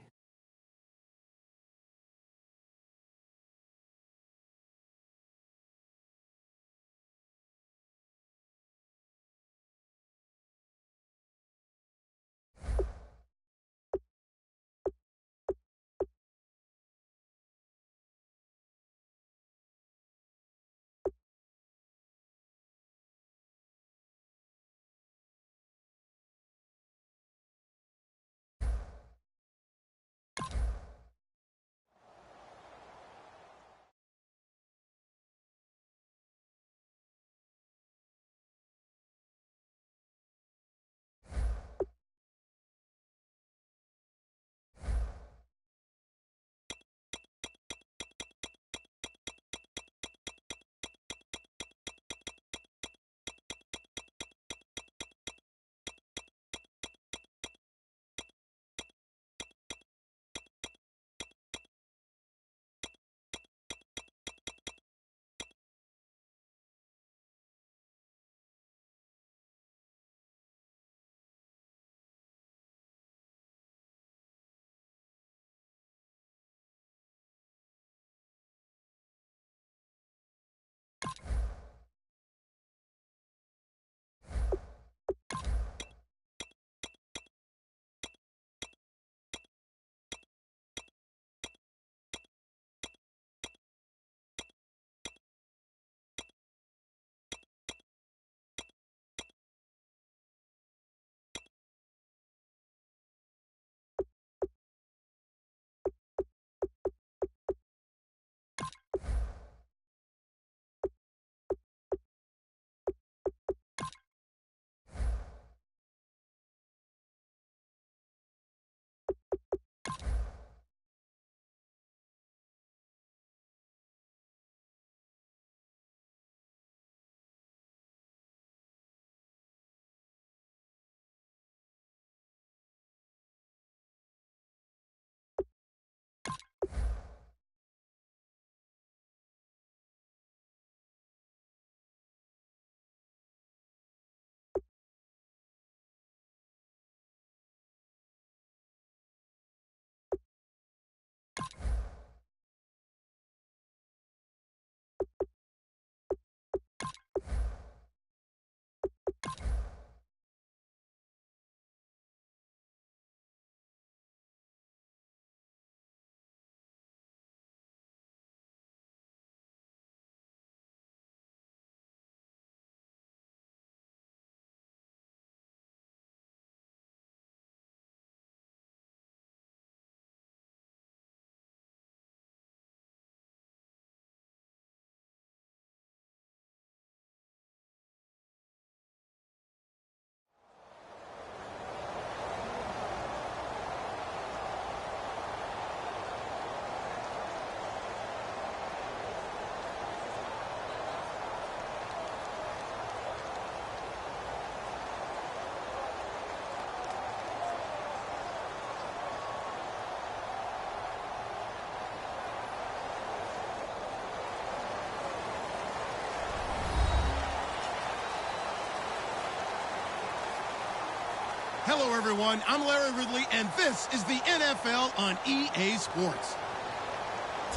Speaker 4: Hello, everyone. I'm Larry Ridley, and this is the NFL on EA Sports.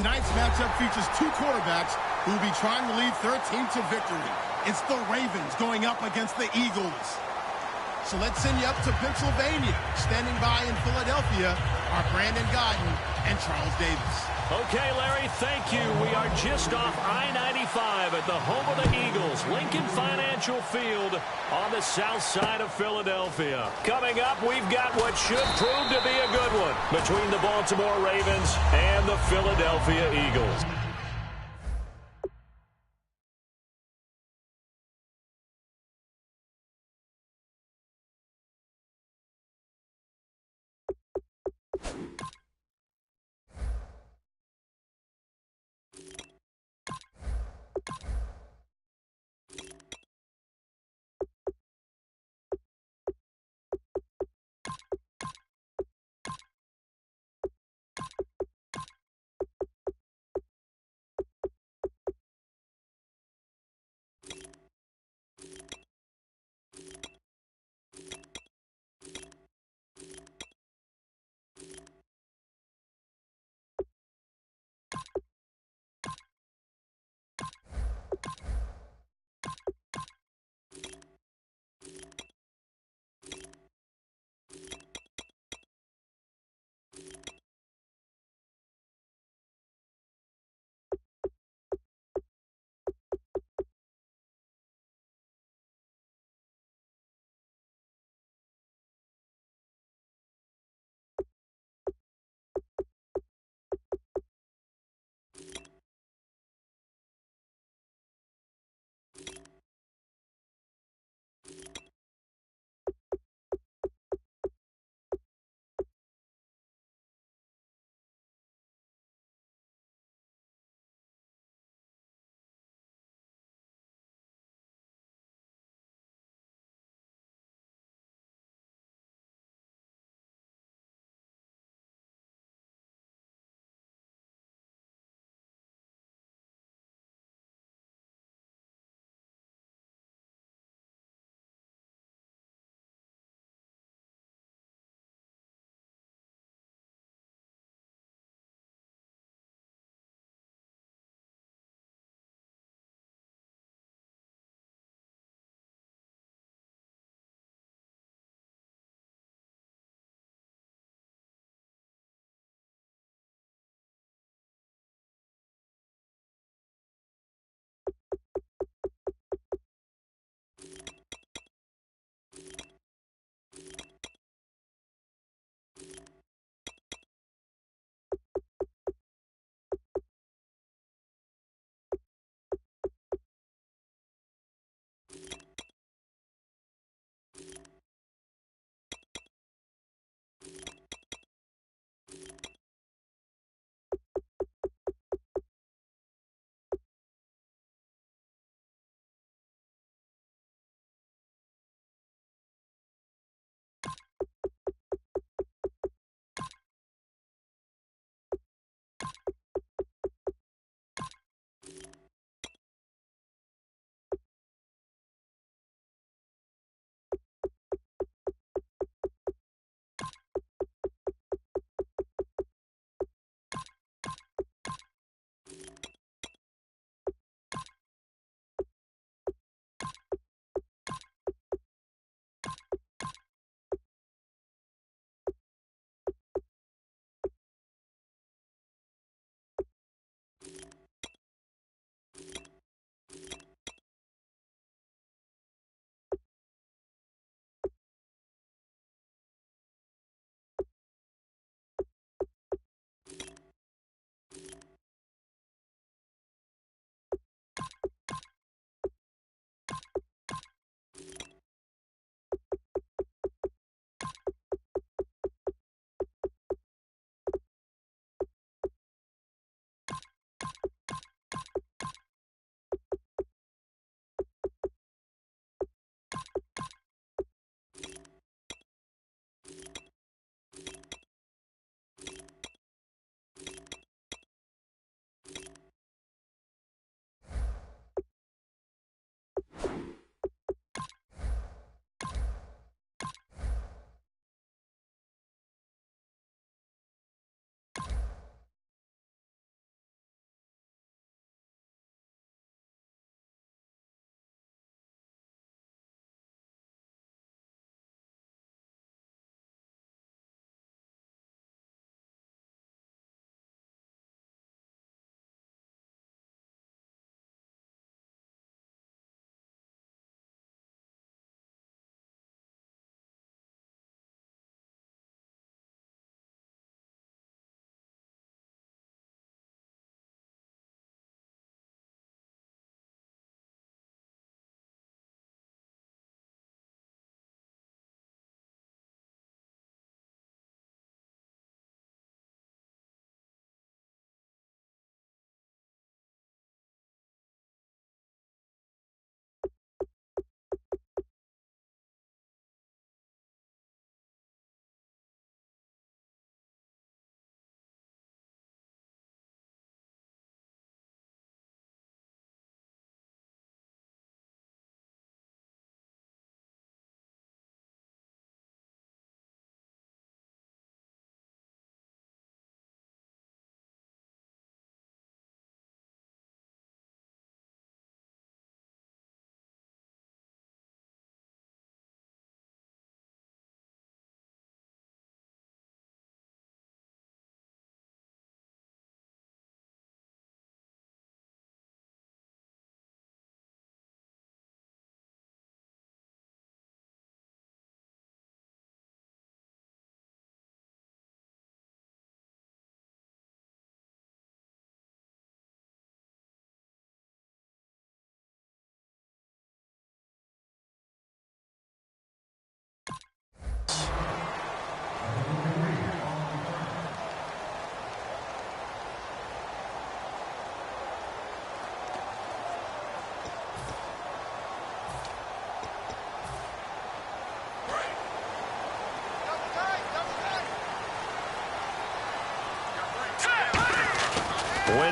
Speaker 4: Tonight's matchup features two quarterbacks who will be trying to lead their team to victory. It's the Ravens going up against the Eagles. So let's send you up to Pennsylvania. Standing by in Philadelphia are Brandon Godden and Charles Davis.
Speaker 1: Okay, Larry, thank you. We are just off I-95 at the home of the Eagles, Lincoln Financial Field on the south side of Philadelphia. Coming up, we've got what should prove to be a good one between the Baltimore Ravens and the Philadelphia Eagles.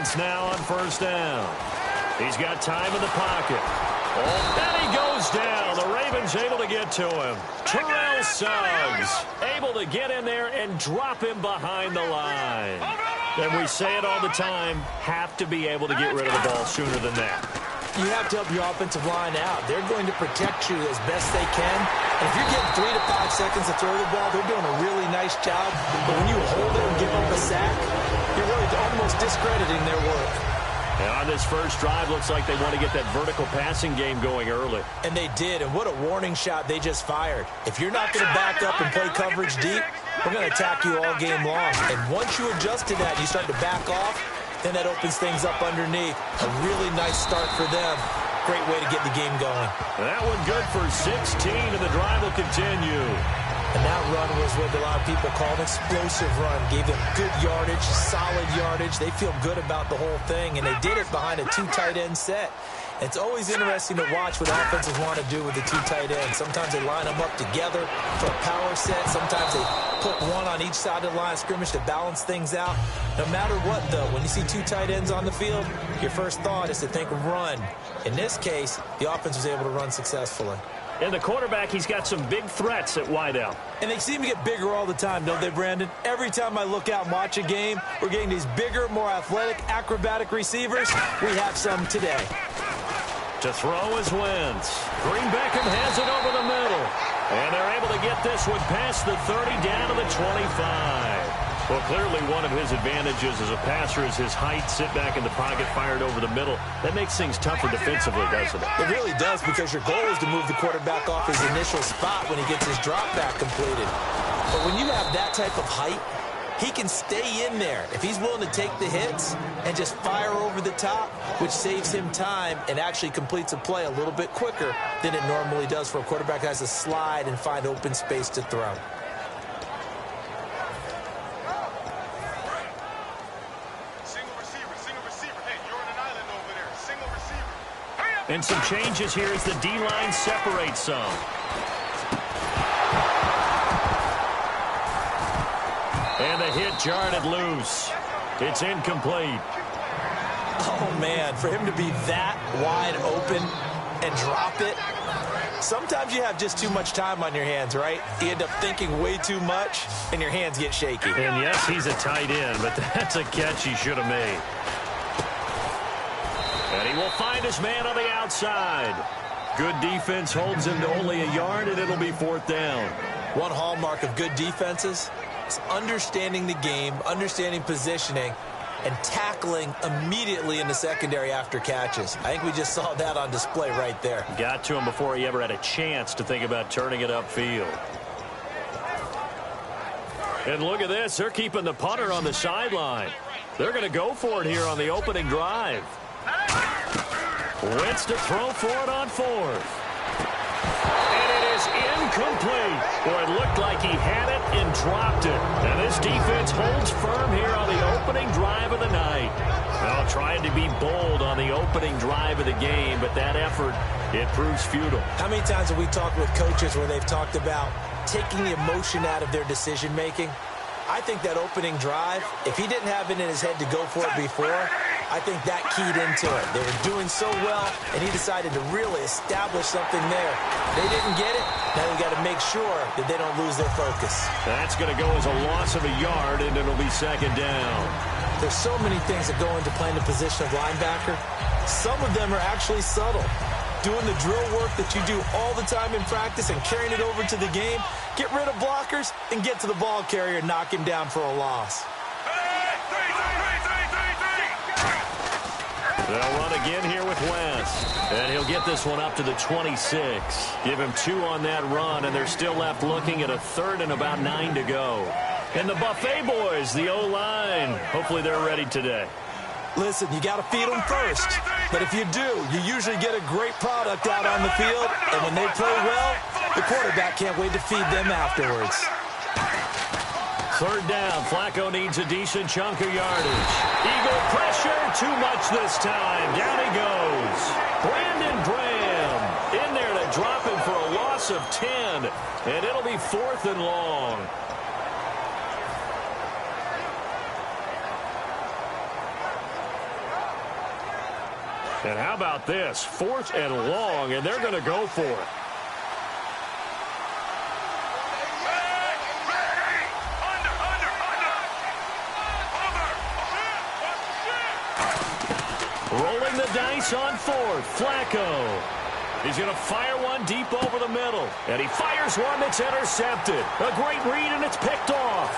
Speaker 1: offense now on first down. He's got time in the pocket. Oh, and he goes down. The Ravens able to get to him. Terrell Suggs able to get in there and drop him behind the line. And we say it all the time, have to be able to get rid of the ball sooner than that.
Speaker 2: You have to help your offensive line out. They're going to protect you as best they can. And if you're getting 3 to 5 seconds to throw the ball, they're doing a really nice job. But when you hold it and give up a sack, you're really almost discrediting their work.
Speaker 1: And on this first drive, looks like they want to get that vertical passing game going early.
Speaker 2: And they did, and what a warning shot they just fired. If you're not going to back up and play coverage deep, we're going to attack you all game long. And once you adjust to that and you start to back off, then that opens things up underneath. A really nice start for them. Great way to get the game going.
Speaker 1: That one good for 16, and the drive will continue.
Speaker 2: And that run was what a lot of people call an explosive run. Gave them good yardage, solid yardage. They feel good about the whole thing, and they did it behind a 2 tight end set. It's always interesting to watch what offenses want to do with the 2 tight ends. Sometimes they line them up together for a power set. Sometimes they put one on each side of the line of scrimmage to balance things out. No matter what, though, when you see 2 tight ends on the field, your first thought is to think run. In this case, the offense was able to run successfully.
Speaker 1: And the quarterback, he's got some big threats at wideout.
Speaker 2: And they seem to get bigger all the time, don't they, Brandon? Every time I look out and watch a game, we're getting these bigger, more athletic, acrobatic receivers. We have some today.
Speaker 1: To throw is Wentz. Green Beckham has it over the middle. And they're able to get this one past the 30 down to the 25. Well, clearly one of his advantages as a passer is his height, sit back in the pocket, fired over the middle. That makes things tougher defensively, doesn't it?
Speaker 2: It really does, because your goal is to move the quarterback off his initial spot when he gets his drop back completed. But when you have that type of height, he can stay in there if he's willing to take the hits and just fire over the top, which saves him time and actually completes a play a little bit quicker than it normally does for a quarterback that has to slide and find open space to throw.
Speaker 1: And some changes here as the D-line separates some. And the hit jarred it loose. It's incomplete.
Speaker 2: Oh, man, for him to be that wide open and drop it. Sometimes you have just too much time on your hands, right? You end up thinking way too much, and your hands get shaky.
Speaker 1: And yes, he's a tight end, but that's a catch he should have made. And he will find his man on the outside. Good defense holds him to only a yard, and it'll be 4th down.
Speaker 2: One hallmark of good defenses is understanding the game, understanding positioning, and tackling immediately in the secondary after catches. I think we just saw that on display right there.
Speaker 1: Got to him before he ever had a chance to think about turning it upfield. And look at this. They're keeping the punter on the sideline. They're going to go for it here on the opening drive. Wentz to throw for it on 4th. And it is incomplete. Boy, it looked like he had it and dropped it. And this defense holds firm here on the opening drive of the night. Well, trying to be bold on the opening drive of the game, but that effort, it proves futile.
Speaker 2: How many times have we talked with coaches where they've talked about taking the emotion out of their decision-making? I think that opening drive, if he didn't have it in his head to go for it before, I think that keyed into it. They were doing so well, and he decided to really establish something there. They didn't get it. Now they got to make sure that they don't lose their focus.
Speaker 1: That's going to go as a loss of a yard, and it'll be 2nd down.
Speaker 2: There's so many things that go into playing the position of linebacker. Some of them are actually subtle. Doing the drill work that you do all the time in practice and carrying it over to the game. Get rid of blockers and get to the ball carrier and knock him down for a loss.
Speaker 1: They'll run again here with Wentz. And he'll get this one up to the 26. Give him 2 on that run, and they're still left looking at a 3rd and about 9 to go. And the Buffet boys, the O-line, hopefully they're ready today.
Speaker 2: Listen, you got to feed them first. But if you do, you usually get a great product out on the field. And when they play well, the quarterback can't wait to feed them afterwards.
Speaker 1: 3rd down. Flacco needs a decent chunk of yardage. Eagle pressure. Too much this time. Down he goes. Brandon Graham in there to drop him for a loss of 10. And it'll be 4th and long. And how about this? 4th and long, and they're going to go for it. Rolling the dice on 4th. Flacco. He's going to fire one deep over the middle. And he fires one that's intercepted. A great read, and it's picked off.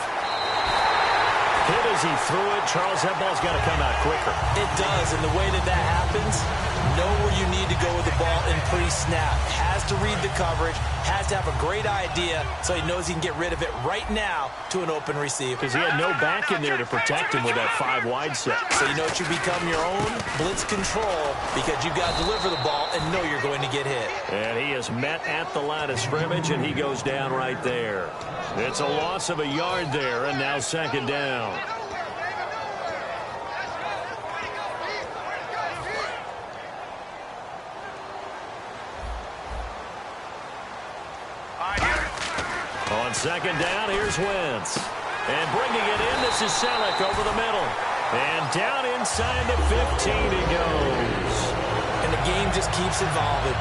Speaker 1: Hit as he threw it. Charles, that ball's got to come out quicker.
Speaker 2: It does, and the way that happens, know where you need to go with the ball in pre-snap. Has to read the coverage, has to have a great idea so he knows he can get rid of it right now to an open receiver.
Speaker 1: Because he had no back in there to protect him with that 5-wide set.
Speaker 2: So you know it should become your own blitz control because you've got to deliver the ball and know you're going to get hit.
Speaker 1: And he is met at the line of scrimmage, and he goes down right there. It's a loss of a yard there, and now 2nd down. On 2nd down, here's Wentz. And bringing it in, this is Selleck over the middle. And down inside the 15 he goes.
Speaker 2: And the game just keeps evolving.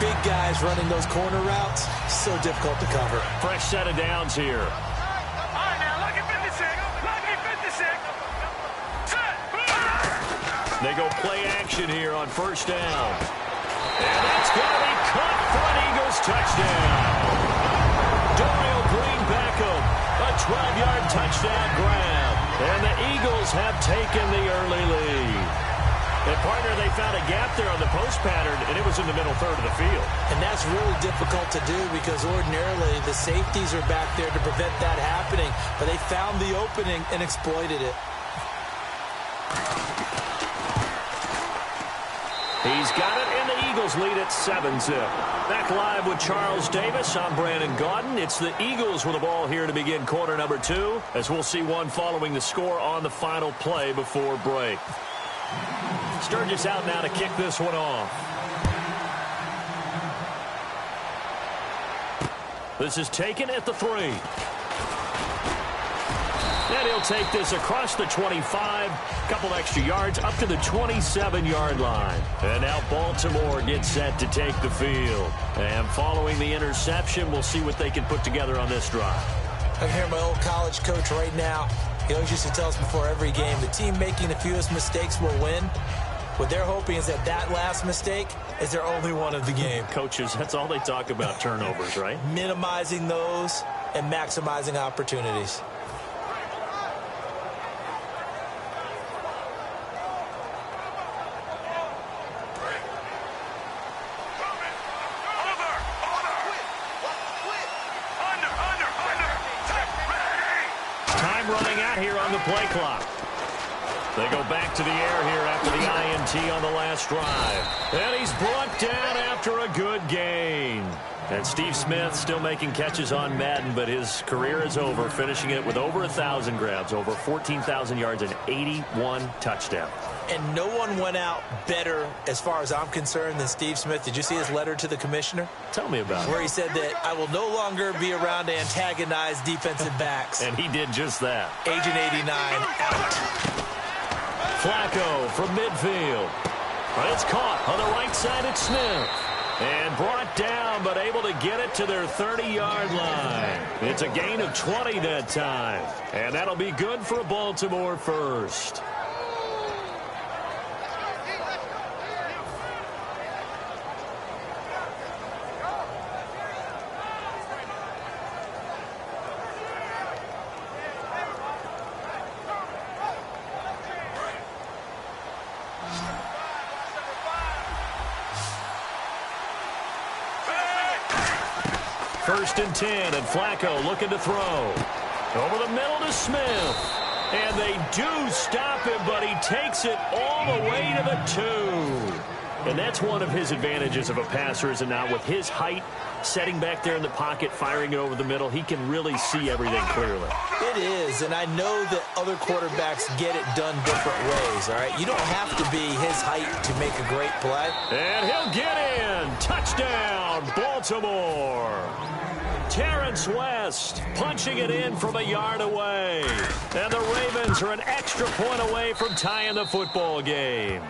Speaker 2: Big guys running those corner routes, so difficult to cover.
Speaker 1: Fresh set of downs here.
Speaker 3: All right, now, lucky 56. Lucky 56. Set.
Speaker 1: They go play action here on 1st down. And that's going to be caught for an Eagles touchdown. Dorial Green Beckham, a 12-yard touchdown grab. And the Eagles have taken the early lead. And, partner, they found a gap there on the post pattern, and it was in the middle third of the field.
Speaker 2: And that's really difficult to do because ordinarily the safeties are back there to prevent that happening. But they found the opening and exploited it.
Speaker 1: He's got it, and the Eagles lead at 7-zip. Back live with Charles Davis. I'm Brandon Gaudin. It's the Eagles with the ball here to begin quarter number 2, as we'll see one following the score on the final play before break. Sturgis out now to kick this one off. This is taken at the 3. And he'll take this across the 25, couple extra yards up to the 27-yard line. And now Baltimore gets set to take the field. And following the interception, we'll see what they can put together on this drive.
Speaker 2: I can hear my old college coach right now. He always used to tell us before every game, the team making the fewest mistakes will win. What they're hoping is that last mistake is their only one of the game.
Speaker 1: Coaches, that's all they talk about, turnovers, right?
Speaker 2: Minimizing those and maximizing opportunities.
Speaker 1: Running out here on the play clock. They go back to the air here after the INT on the last drive. And he's brought down after a good gain. And Steve Smith still making catches on Madden, but his career is over, finishing it with over 1,000 grabs, over 14,000 yards, and 81 touchdowns.
Speaker 2: And no one went out better, as far as I'm concerned, than Steve Smith. Did you see his letter to the commissioner?
Speaker 1: Tell me about it.
Speaker 2: Where he said that I will no longer be around to antagonize defensive backs.
Speaker 1: And he did just that.
Speaker 2: Agent 89 out.
Speaker 1: Flacco from midfield. But it's caught on the right side at Smith. And brought down, but able to get it to their 30-yard line. It's a gain of 20 that time. And that'll be good for a Baltimore first. First and 10, and Flacco looking to throw. Over the middle to Smith. And they do stop him, but he takes it all the way to the 2. And that's one of his advantages of a passer, is it not? With his height, setting back there in the pocket, firing it over the middle, he can really see everything clearly.
Speaker 2: It is, and I know that other quarterbacks get it done different ways, all right? You don't have to be his height to make a great play.
Speaker 1: And he'll get in. Touchdown, Baltimore. Terrence West punching it in from a yard away. And the Ravens are an extra point away from tying the football game.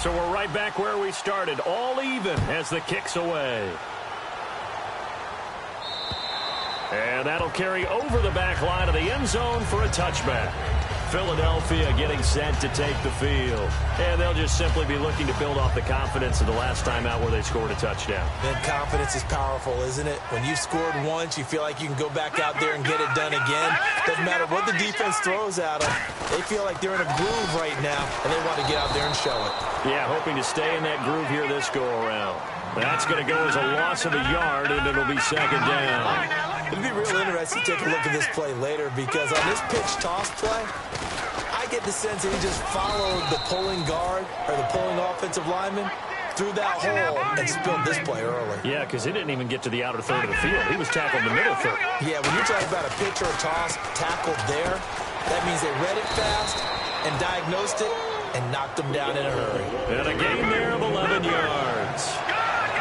Speaker 1: So we're right back where we started, all even as the kick's away. And that'll carry over the back line of the end zone for a touchback. Philadelphia getting set to take the field. And they'll just simply be looking to build off the confidence of the last time out where they scored a touchdown.
Speaker 2: And confidence is powerful, isn't it? When you've scored once, you feel like you can go back out there and get it done again. Doesn't matter what the defense throws at them. They feel like they're in a groove right now, and they want to get out there and show it.
Speaker 1: Yeah, hoping to stay in that groove here this go-around. That's going to go as a loss of a yard, and it'll be second down.
Speaker 2: It'll be real interesting to take a look at this play later because on this pitch toss play, I get the sense that he just followed the pulling guard or the pulling offensive lineman through that hole and spilled this play early.
Speaker 1: Yeah, because he didn't even get to the outer third of the field. He was tackled in the middle third.
Speaker 2: Yeah, when you're talking about a pitch or a toss tackled there, that means they read it fast and diagnosed it and knocked him down in a hurry.
Speaker 1: And a gain there of 11 yards.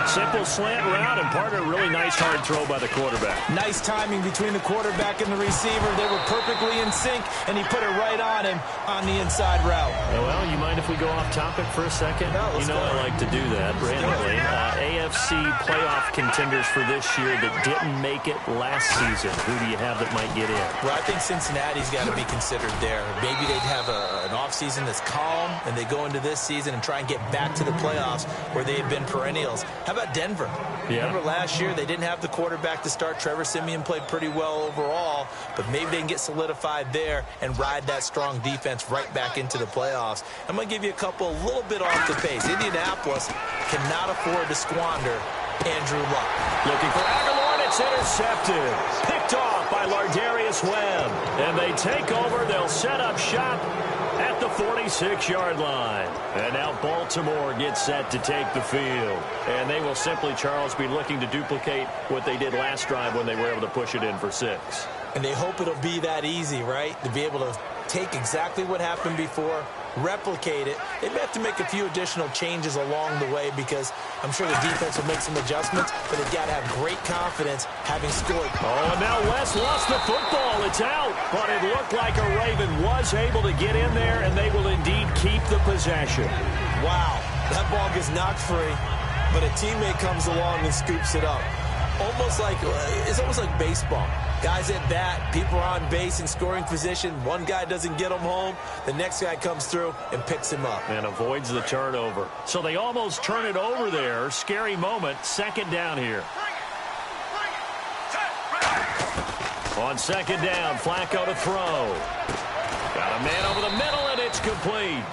Speaker 1: Simple slant route, and partner, really nice hard throw by the quarterback.
Speaker 2: Nice timing between the quarterback and the receiver. They were perfectly in sync, and he put it right on him on the inside route.
Speaker 1: Well, you mind if we go off topic for a second?
Speaker 2: No,
Speaker 1: you know I like to do that randomly. AFC playoff contenders for this year that didn't make it last season. Who do you have that might get in?
Speaker 2: Well, I think Cincinnati's got to be considered there. Maybe they'd have an offseason that's calm, and they go into this season and try and get back to the playoffs where they have been perennials. How about Denver?
Speaker 1: Yeah.
Speaker 2: Remember last year they didn't have the quarterback to start. Trevor Siemian played pretty well overall, but maybe they can get solidified there and ride that strong defense right back into the playoffs. I'm going to give you a couple a little bit off the pace. Indianapolis cannot afford to squander Andrew Luck.
Speaker 1: Looking for Aguilar, and it's intercepted. Picked off by Lardarius Webb. And they take over. They'll set up shop at the 46-yard line. And now Baltimore gets set to take the field. And they will simply, Charles, be looking to duplicate what they did last drive when they were able to push it in for 6.
Speaker 2: And they hope it'll be that easy, right? To be able to take exactly what happened before, replicate it. They may have to make a few additional changes along the way because I'm sure the defense will make some adjustments, but they've got to have great confidence having scored.
Speaker 1: Oh, and now West lost the football. It's out. But it looked like a Raven was able to get in there, and they will indeed keep the possession.
Speaker 2: Wow, that ball gets knocked free, but a teammate comes along and scoops it up. It's almost like baseball. Guys at bat, people are on base in scoring position. One guy doesn't get him home. The next guy comes through and picks him up.
Speaker 1: And avoids the turnover. So they almost turn it over there. Scary moment. Second down here. On second down, Flacco to throw. Got a man over the middle, and it's complete.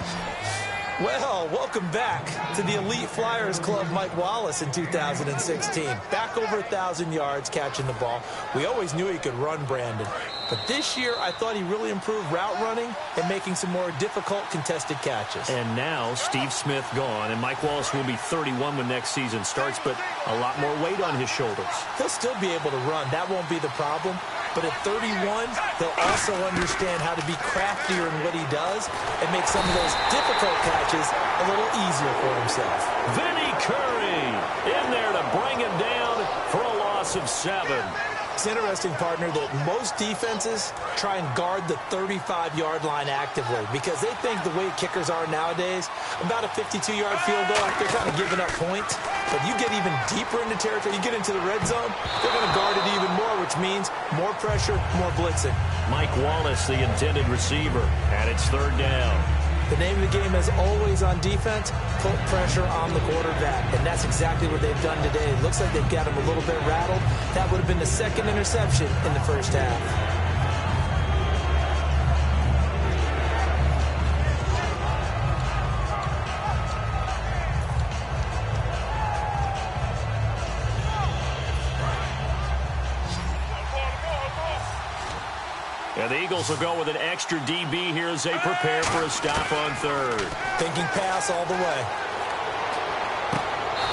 Speaker 2: Well, welcome back to the Elite Flyers Club, Mike Wallace in 2016. Back over 1,000 yards catching the ball. We always knew he could run, Brandon. But this year, I thought he really improved route running and making some more difficult contested catches.
Speaker 1: And now Steve Smith gone, and Mike Wallace will be 31 when next season starts, but a lot more weight on his shoulders.
Speaker 2: He'll still be able to run. That won't be the problem. But at 31, he'll also understand how to be craftier in what he does and make some of those difficult catches a little easier for himself.
Speaker 1: Vinny Curry in there to bring him down for a loss of 7.
Speaker 2: It's interesting, partner, that most defenses try and guard the 35-yard line actively because they think the way kickers are nowadays, about a 52-yard field goal, they're kind of giving up points. But you get even deeper into territory, you get into the red zone, they're going to guard it even more, which means more pressure, more blitzing.
Speaker 1: Mike Wallace, the intended receiver, and it's third down.
Speaker 2: The name of the game, as always on defense, put pressure on the quarterback. And that's exactly what they've done today. It looks like they've got him a little bit rattled. That would have been the second interception in the first half.
Speaker 1: And the Eagles will go with an extra DB here as they prepare for a stop on third.
Speaker 2: Thinking pass all the way.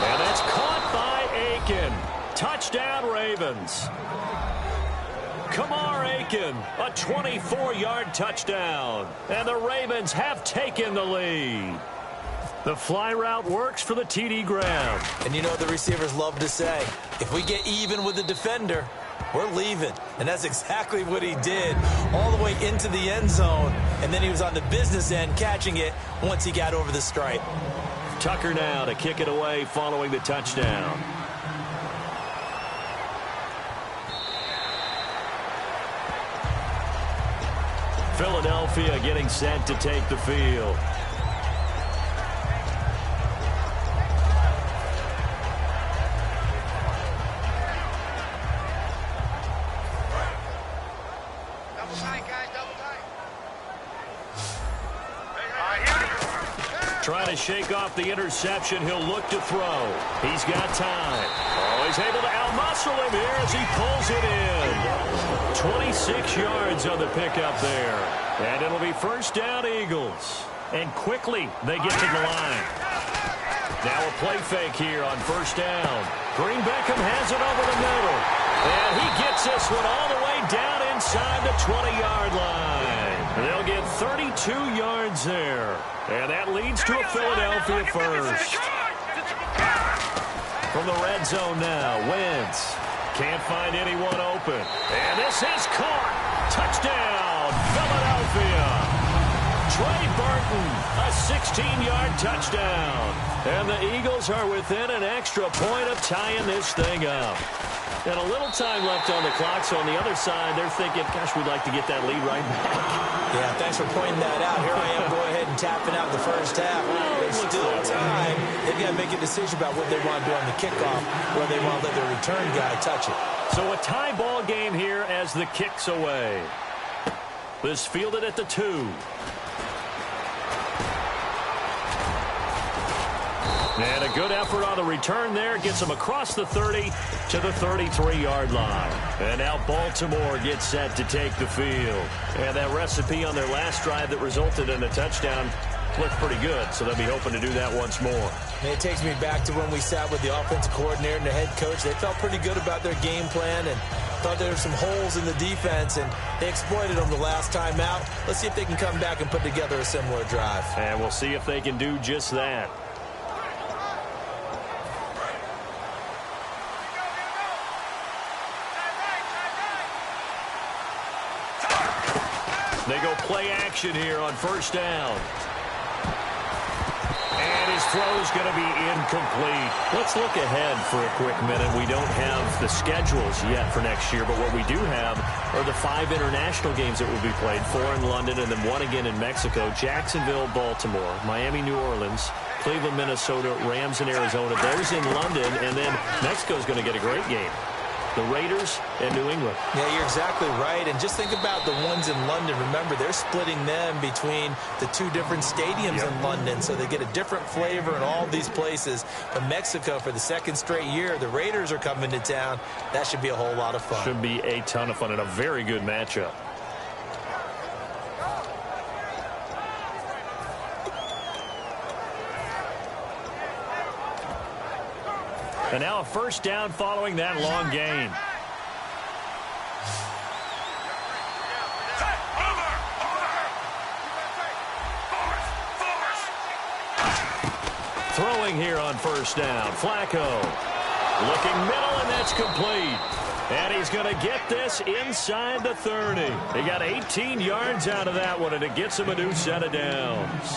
Speaker 1: And that's caught by Aiken. Touchdown, Ravens. Kamar Aiken, a 24-yard touchdown. And the Ravens have taken the lead. The fly route works for the TD ground.
Speaker 2: And you know what the receivers love to say? If we get even with the defender, we're leaving. And that's exactly what he did, all the way into the end zone. And then he was on the business end catching it once he got over the stripe.
Speaker 1: Tucker now to kick it away following the touchdown. Philadelphia getting set to take the field. Trying to shake off the interception. He'll look to throw. He's got time. Oh, he's able to outmuscle him here as he pulls it in. 26 yards on the pickup there. And it'll be first down, Eagles. And quickly they get to the line. Now a play fake here on first down. Green Beckham has it over the middle. And he gets this one all the way down inside the 20-yard line. They'll get 32 yards there. And that leads to a Philadelphia first. From the red zone now, Wentz. Can't find anyone open. And this is caught. Touchdown, Philadelphia. Trey Burton, a 16-yard touchdown. And the Eagles are within an extra point of tying this thing up. And a little time left on the clock, so on the other side, they're thinking, gosh, we'd like to get that lead right back.
Speaker 2: Yeah, thanks for pointing that out. Here I am going ahead and tapping out the first half. There's still time. They've got to make a decision about what they want to do on the kickoff, where they want to let their return guy touch it.
Speaker 1: So a tie ball game here as the kick's away. This fielded at the 2. And a good effort on the return there. Gets him across the 30 to the 33-yard line. And now Baltimore gets set to take the field. And that recipe on their last drive that resulted in a touchdown looked pretty good, so they'll be hoping to do that once more.
Speaker 2: And it takes me back to when we sat with the offensive coordinator and the head coach. They felt pretty good about their game plan and thought there were some holes in the defense, and they exploited them the last time out. Let's see if they can come back and put together a similar drive.
Speaker 1: And we'll see if they can do just that. They go play action here on first down. And his throw's going to be incomplete. Let's look ahead for a quick minute. We don't have the schedules yet for next year, but what we do have are the 5 international games that will be played, 4 in London and then 1 again in Mexico. Jacksonville, Baltimore, Miami, New Orleans, Cleveland, Minnesota, Rams in Arizona. Those in London, and then Mexico's going to get a great game. The Raiders and New England.
Speaker 2: Yeah, you're exactly right. And just think about the ones in London. Remember, they're splitting them between the 2 different stadiums in London, so they get a different flavor in all these places. But Mexico, for the 2nd straight year, the Raiders are coming to town. That should be a whole lot of fun.
Speaker 1: Should be a ton of fun and a very good matchup. And now a first down following that long gain. Throwing here on first down. Flacco looking middle, and that's complete. And he's going to get this inside the 30. He got 18 yards out of that one, and it gets him a new set of downs.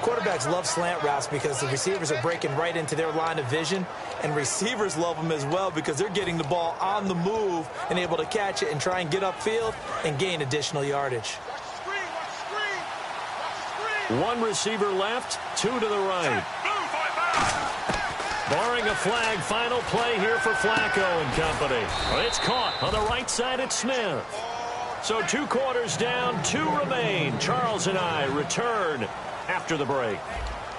Speaker 2: Quarterbacks love slant routes because the receivers are breaking right into their line of vision, and receivers love them as well because they're getting the ball on the move and able to catch it and try and get upfield and gain additional yardage.
Speaker 1: 1 receiver left, 2 to the right. Barring a flag, final play here for Flacco and company. It's caught on the right side at Smith. So 2 quarters down, 2 remain. Charles and I return after the break.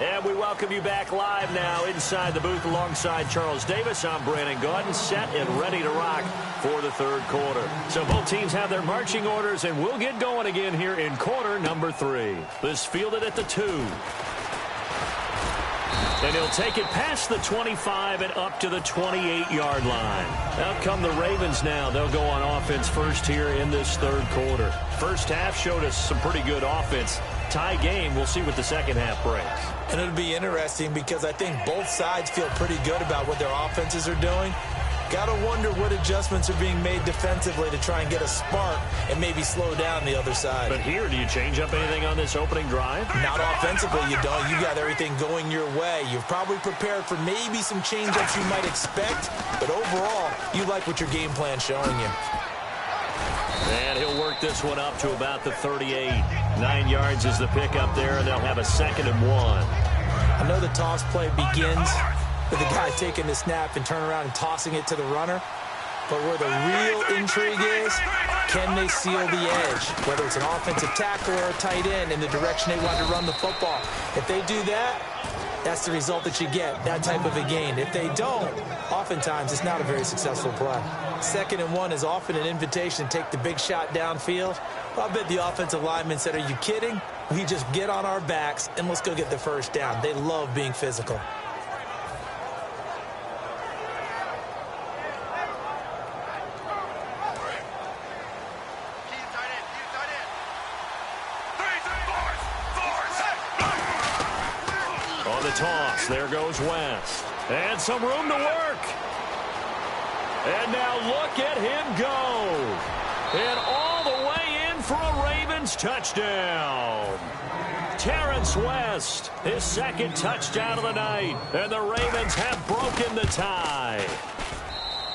Speaker 1: And we welcome you back live now inside the booth alongside Charles Davis. I'm Brandon Gaudin, set and ready to rock for the 3rd quarter. So both teams have their marching orders, and we'll get going again here in quarter number 3. This fielded at the 2. And he'll take it past the 25 and up to the 28-yard line. Out come the Ravens now. They'll go on offense first here in this 3rd quarter. First half showed us some pretty good offense. Tie game. We'll see what the second half brings.
Speaker 2: And it'll be interesting because I think both sides feel pretty good about what their offenses are doing. Got to wonder what adjustments are being made defensively to try and get a spark and maybe slow down the other side.
Speaker 1: But here, do you change up anything on this opening drive?
Speaker 2: Not offensively, you don't. You got everything going your way. You've probably prepared for maybe some change-ups you might expect, but overall, you like what your game plan's showing you.
Speaker 1: And he'll work this one up to about the 38. 9 yards is the pickup there, and they'll have a 2nd and 1.
Speaker 2: I know the toss play begins with the guy taking the snap and turning around and tossing it to the runner. But where the real intrigue is, can they seal the edge? Whether it's an offensive tackle or a tight end in the direction they want to run the football. If they do that, that's the result that you get, that type of a gain. If they don't, oftentimes it's not a very successful play. 2nd and 1 is often an invitation to take the big shot downfield. Well, I bet the offensive lineman said, are you kidding? We just get on our backs and let's go get the first down. They love being physical.
Speaker 1: On the toss, there goes West. And some room to work. And now look at him go. And all the way in for a Ravens touchdown. Terrence West, his 2nd touchdown of the night. And the Ravens have broken the tie.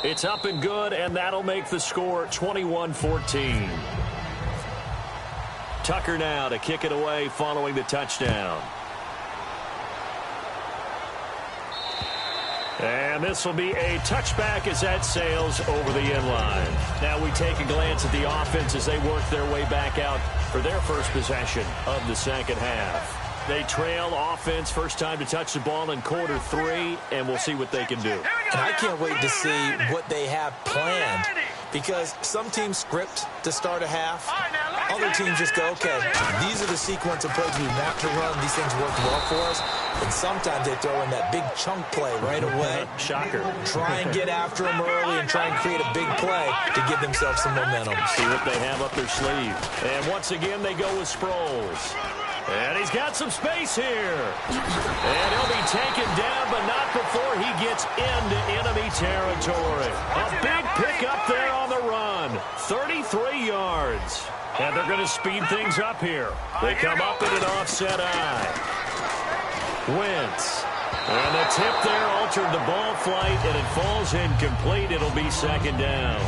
Speaker 1: It's up and good, and that'll make the score 21-14. Tucker now to kick it away following the touchdown. And this will be a touchback as that sails over the end line. Now we take a glance at the offense as they work their way back out for their first possession of the second half. They trail offense, first time to touch the ball in quarter 3, and we'll see what they can do.
Speaker 2: And I can't wait to see what they have planned, because some teams script to start a half. Other teams just go, okay, these are the sequence of plays we want to run. These things work well for us. And sometimes they throw in that big chunk play right away.
Speaker 1: Shocker.
Speaker 2: Try and get after them early and try and create a big play to give themselves some momentum.
Speaker 1: See what they have up their sleeve. And once again, they go with Sproles. And he's got some space here. And he'll be taken down, but not before he gets into enemy territory. A big pickup there on the run. 33 yards. And they're going to speed things up here. They come up in an offset eye. Wentz. And the tip there altered the ball flight, and it falls incomplete. It'll be 2nd down.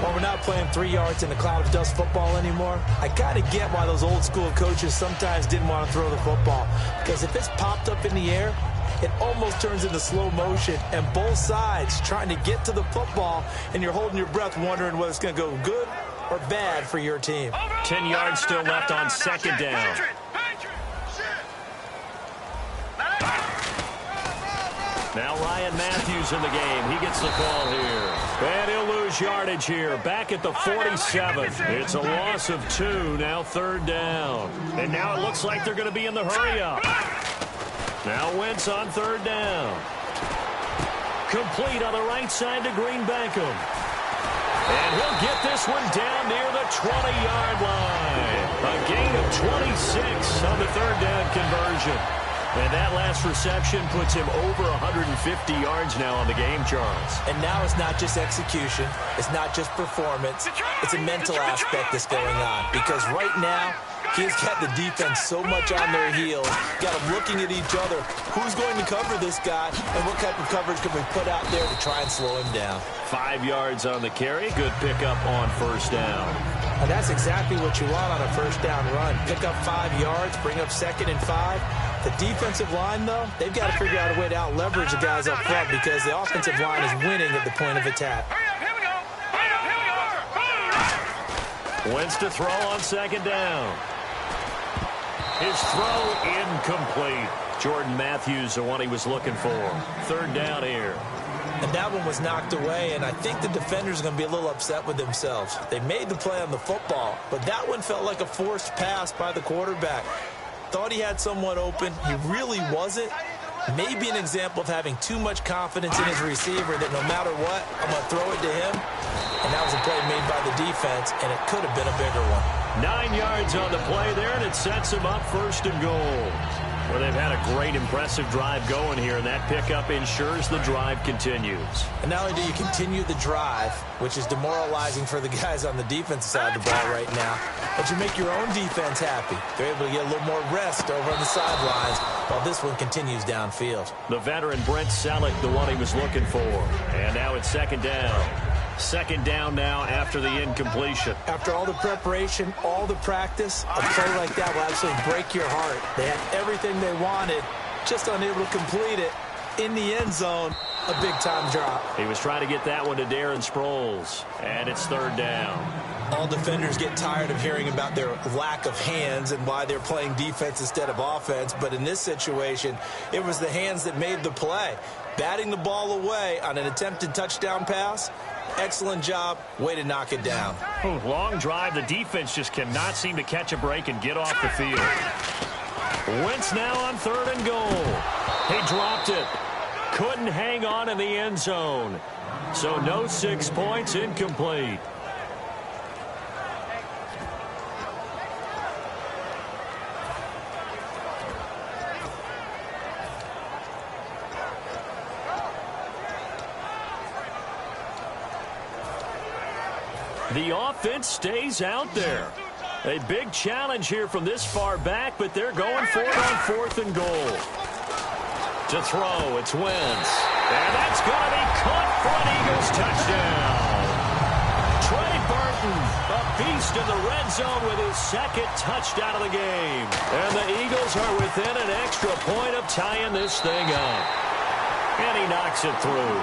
Speaker 2: Well, we're not playing 3 yards in a cloud of dust football anymore. I kind of get why those old school coaches sometimes didn't want to throw the football. Because if it's popped up in the air, it almost turns into slow motion, and both sides trying to get to the football, and you're holding your breath wondering whether it's going to go good or bad for your team.
Speaker 1: 10 yards still left on 2nd down. Now Ryan Matthews in the game. He gets the call here. And he'll lose yardage here. Back at the 47. It's a loss of 2. Now 3rd down. And now it looks like they're going to be in the hurry-up. Now Wentz on 3rd down. Complete on the right side to Green Beckham. And he'll get this one down near the 20-yard line. A gain of 26 on the 3rd down conversion. And that last reception puts him over 150 yards now on the game, Charles.
Speaker 2: And now it's not just execution. It's not just performance. It's a mental aspect that's going on. Because right now, he's got the defense so much on their heels. Got them looking at each other. Who's going to cover this guy? And what type of coverage can we put out there to try and slow him down?
Speaker 1: 5 yards on the carry. Good pickup on 1st down.
Speaker 2: And that's exactly what you want on a 1st down run. Pick up 5 yards, bring up 2nd and 5. The defensive line, though, they've got to figure out a way to out-leverage the guys up front because the offensive line is winning at the point of attack.
Speaker 1: Wentz to throw on 2nd down. His throw incomplete. Jordan Matthews, the one he was looking for. 3rd down here.
Speaker 2: And that one was knocked away, and I think the defenders are going to be a little upset with themselves. They made the play on the football, but that one felt like a forced pass by the quarterback. Thought he had someone open. He really wasn't. Maybe an example of having too much confidence in his receiver that no matter what, I'm going to throw it to him. And that was a play made by the defense, and it could have been a bigger one.
Speaker 1: 9 yards on the play there, and it sets him up 1st and goal. Well, they've had a great, impressive drive going here, and that pickup ensures the drive continues.
Speaker 2: And not only do you continue the drive, which is demoralizing for the guys on the defensive side of the ball right now, but you make your own defense happy. They're able to get a little more rest over on the sidelines while this one continues downfield.
Speaker 1: The veteran Brent Selleck, the one he was looking for. And now it's second down. Second down now after the incompletion.
Speaker 2: After all the preparation, all the practice, a play like that will absolutely break your heart. They had everything they wanted, just unable to complete it. In the end zone, a big-time drop.
Speaker 1: He was trying to get that one to Darren Sproles, and it's third down.
Speaker 2: All defenders get tired of hearing about their lack of hands and why they're playing defense instead of offense, but in this situation, it was the hands that made the play. Batting the ball away on an attempted touchdown pass, excellent job. Way to knock it down.
Speaker 1: Long drive. The defense just cannot seem to catch a break and get off the field. Wentz now on third and goal. He dropped it. Couldn't hang on in the end zone. So no 6 points, incomplete. The offense stays out there. A big challenge here from this far back, but they're going for it on fourth and goal. To throw, it's Wentz. And that's going to be caught for an Eagles touchdown. Trey Burton, a beast in the red zone with his second touchdown of the game. And the Eagles are within an extra point of tying this thing up. And he knocks it through.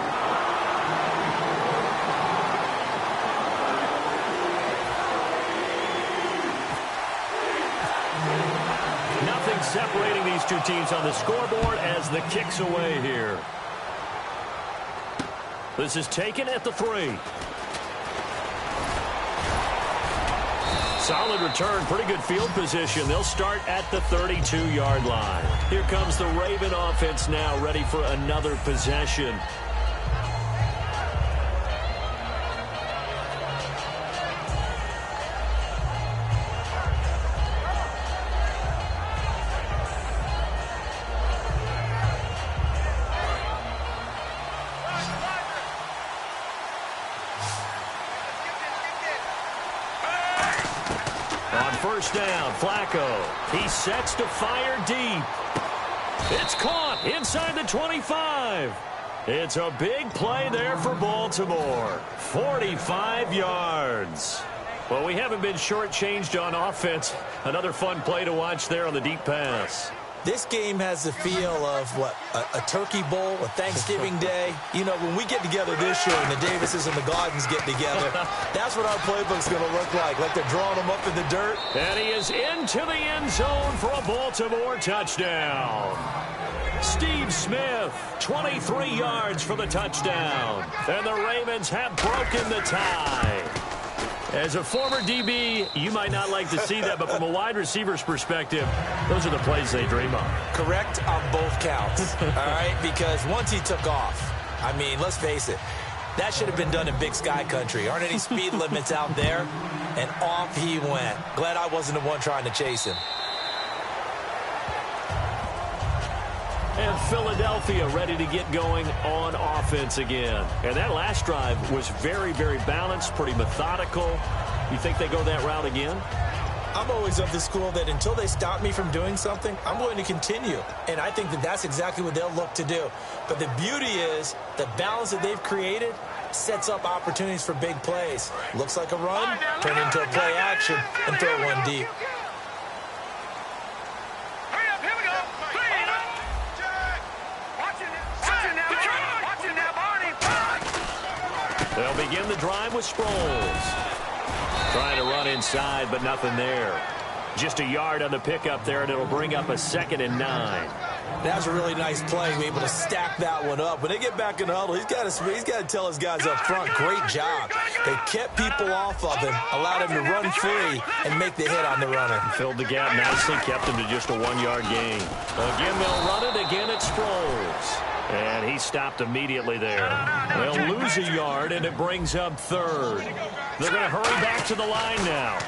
Speaker 1: Separating these two teams on the scoreboard as the kick's away here. This is taken at the 3. Solid return, pretty good field position. They'll start at the 32-yard line. Here comes the Raven offense now, ready for another possession. First down, Flacco. He sets to fire deep. It's caught inside the 25. It's a big play there for Baltimore. 45 yards. Well, we haven't been shortchanged on offense. Another fun play to watch there on the deep pass.
Speaker 2: This game has the feel of, what, a turkey bowl, a Thanksgiving Day. You know, when we get together this year and the Davises and the Gardens get together, that's what our playbook's going to look like they're drawing them up in the dirt.
Speaker 1: And he is into the end zone for a Baltimore touchdown. Steve Smith, 23 yards for the touchdown. And the Ravens have broken the tie. As a former DB, you might not like to see that, but from a wide receiver's perspective, those are the plays they dream of.
Speaker 2: Correct on both counts, all right? Because once he took off, I mean, let's face it, that should have been done in Big Sky Country. Aren't any speed limits out there? And off he went. Glad I wasn't the one trying to chase him.
Speaker 1: And Philadelphia ready to get going on offense again. And that last drive was very, very balanced, pretty methodical. You think they go that route again?
Speaker 2: I'm always of the school that until they stop me from doing something, I'm going to continue. And I think that that's exactly what they'll look to do. But the beauty is the balance that they've created sets up opportunities for big plays. Looks like a run, turn into a play action, and throw one deep.
Speaker 1: They'll begin the drive with Sproles. Trying to run inside, but nothing there. Just a yard on the pickup there, and it'll bring up a 2nd and 9.
Speaker 2: That was a really nice play, be able to stack that one up. When they get back in the huddle, he's got to tell his guys up front, great job. They kept people off of him, allowed him to run free, and make the hit on the runner.
Speaker 1: Filled the gap nicely, kept him to just a 1-yard gain. Again, they'll run it. Again, it's Sproles. And he stopped immediately there. They'll lose a yard, and it brings up 3rd. They're going to hurry back to the line now.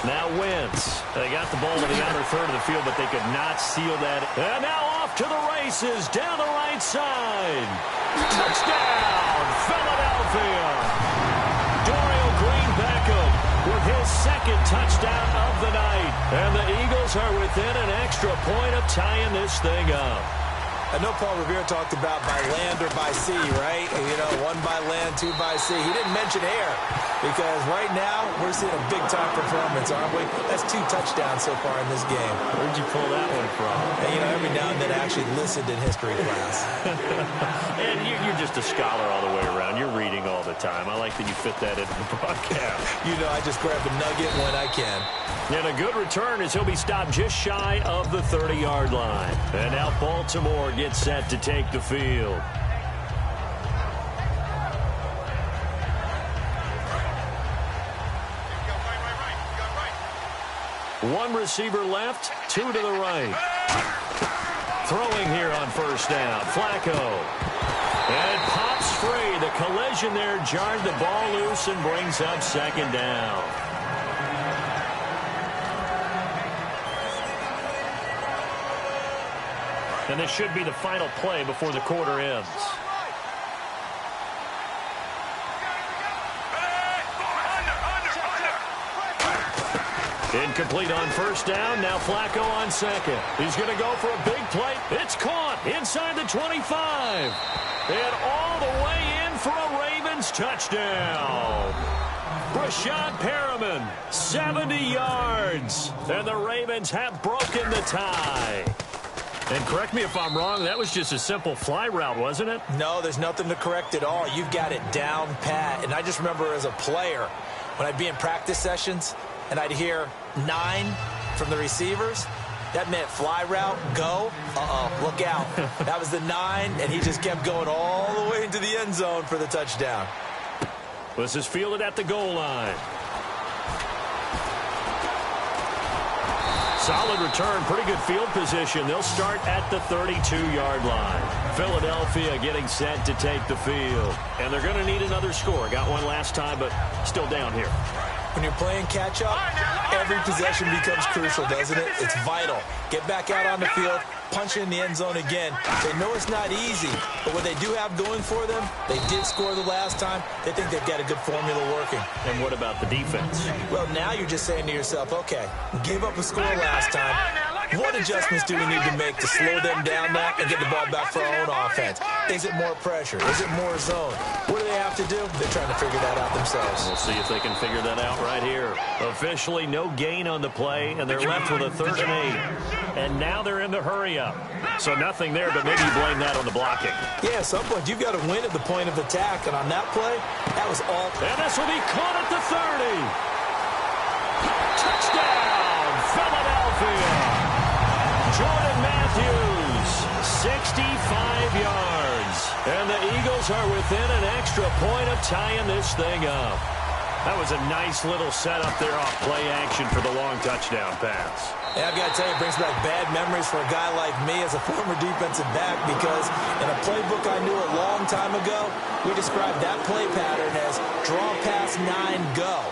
Speaker 1: Now Wentz. They got the ball to the outer third of the field, but they could not seal that. And now off to the races down the right side. Touchdown, Philadelphia. Dorial Green-Beckham with his second touchdown of the night. And the Eagles are within an extra point of tying this thing up.
Speaker 2: I know Paul Revere talked about by land or by sea, right? You know, one by land, two by sea. He didn't mention air because right now we're seeing a big-time performance, aren't we? That's 2 touchdowns so far in this game.
Speaker 1: Where'd you pull that one from?
Speaker 2: And, you know, every now and then I actually listened in history class.
Speaker 1: And you're just a scholar all the way around. You're reading all the time. I like that you fit that into the broadcast.
Speaker 2: You know, I just grab a nugget when I can.
Speaker 1: And a good return as he'll be stopped just shy of the 30-yard line. And now Baltimore gets set to take the field. One receiver left, 2 to the right. Throwing here on first down, Flacco. And pops free. The collision there jarred the ball loose and brings up second down. And this should be the final play before the quarter ends. Incomplete on first down. Now Flacco on second. He's going to go for a big play. It's caught inside the 25. And all the way in for a Ravens touchdown. Brashad Perriman, 70 yards. And the Ravens have broken the tie. And correct me if I'm wrong, that was just a simple fly route, wasn't it?
Speaker 2: No, there's nothing to correct at all. You've got it down pat. And I just remember as a player, when I'd be in practice sessions and I'd hear 9 from the receivers, that meant fly route, go. Look out. That was the 9, and he just kept going all the way into the end zone for the touchdown.
Speaker 1: This is fielded at the goal line. Solid return, pretty good field position. They'll start at the 32-yard line. Philadelphia getting set to take the field. And they're going to need another score. Got one last time, but still down here.
Speaker 2: When you're playing catch-up, every possession becomes crucial, doesn't it? It's vital. Get back out on the field, punch in the end zone again. They know it's not easy, but what they do have going for them, they did score the last time. They think they've got a good formula working.
Speaker 1: And what about the defense?
Speaker 2: Well, now you're just saying to yourself, okay, gave up a score last time. What adjustments do we need to make to slow them down now and get the ball back for our own offense? Is it more pressure? Is it more zone? What do they have to do? They're trying to figure that out themselves.
Speaker 1: We'll see if they can figure that out right here. Officially, no gain on the play, and they're left with a 3rd and 8. And now they're in the hurry-up. So nothing there, but maybe you blame that on the blocking.
Speaker 2: Yeah, at some point, you've got to win at the point of attack. And on that play, that was all.
Speaker 1: And this will be caught at the 30. Touchdown, Philadelphia. Jordan Matthews, 65 yards. And the Eagles are within an extra point of tying this thing up. That was a nice little setup there off play action for the long touchdown pass.
Speaker 2: Yeah, I've got to tell you, it brings back bad memories for a guy like me as a former defensive back because in a playbook I knew a long time ago, we described that play pattern as draw pass 9 go,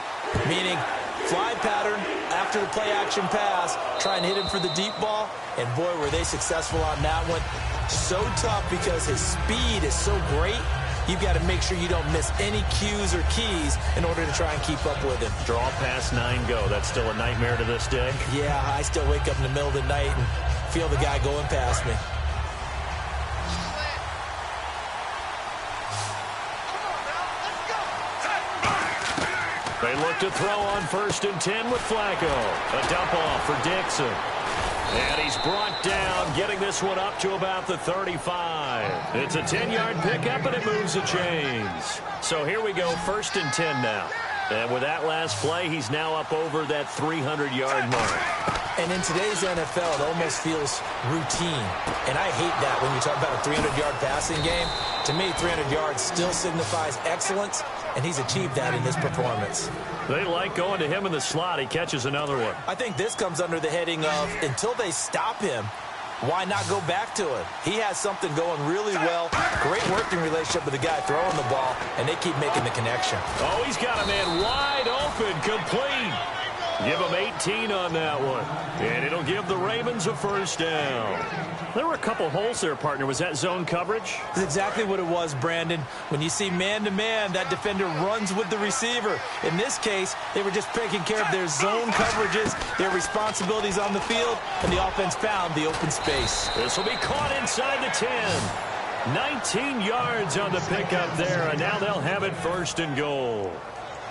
Speaker 2: meaning fly pattern after the play action pass, try and hit him for the deep ball, and boy, were they successful on that one. So tough because his speed is so great. You've got to make sure you don't miss any cues or keys in order to try and keep up with him.
Speaker 1: Draw pass 9 go. That's still a nightmare to this day?
Speaker 2: Yeah, I still wake up in the middle of the night and feel the guy going past me.
Speaker 1: They look to throw on 1st and 10 with Flacco. A dump off for Dixon. And he's brought down, getting this one up to about the 35. It's a 10-yard pickup, and it moves the chains. So here we go, 1st and 10 now. And with that last play, he's now up over that 300-yard mark.
Speaker 2: And in today's NFL, it almost feels routine. And I hate that when you talk about a 300-yard passing game. To me, 300 yards still signifies excellence, and he's achieved that in this performance.
Speaker 1: They like going to him in the slot. He catches another one.
Speaker 2: I think this comes under the heading of, until they stop him, why not go back to it? He has something going really well. Great working relationship with the guy throwing the ball, and they keep making the connection.
Speaker 1: Oh, he's got a man wide open, complete. Give them 18 on that one. And it'll give the Ravens a first down. There were a couple holes there, partner. Was that zone coverage?
Speaker 2: That's exactly what it was, Brandon. When you see man-to-man, that defender runs with the receiver. In this case, they were just taking care of their zone coverages, their responsibilities on the field, and the offense found the open space.
Speaker 1: This will be caught inside the 10. 19 yards on the pickup there, and now they'll have it first and goal.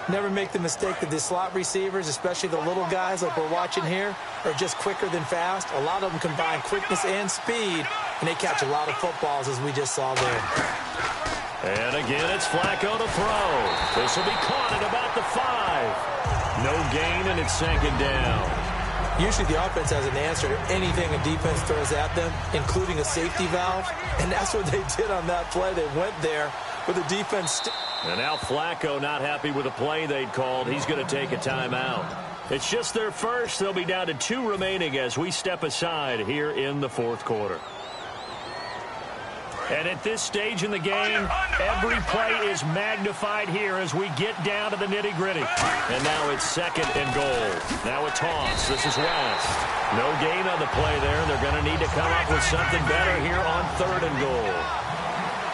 Speaker 2: Never make the mistake that the slot receivers, especially the little guys like we're watching here, are just quicker than fast. A lot of them combine quickness and speed, and they catch a lot of footballs, as we just saw there.
Speaker 1: And again, it's Flacco to throw. This will be caught at about the 5. No gain, and it's second down.
Speaker 2: Usually the offense has an answer to anything a defense throws at them, including a safety valve, and that's what they did on that play. They went there with the defense.
Speaker 1: And now Flacco not happy with the play they'd called. He's going to take a timeout. It's just their first. They'll be down to 2 remaining as we step aside here in the fourth quarter. And at this stage in the game, every play is magnified here as we get down to the nitty-gritty. And now it's second and goal. Now a toss. This is West. No gain on the play there. They're going to need to come up with something better here on third and goal.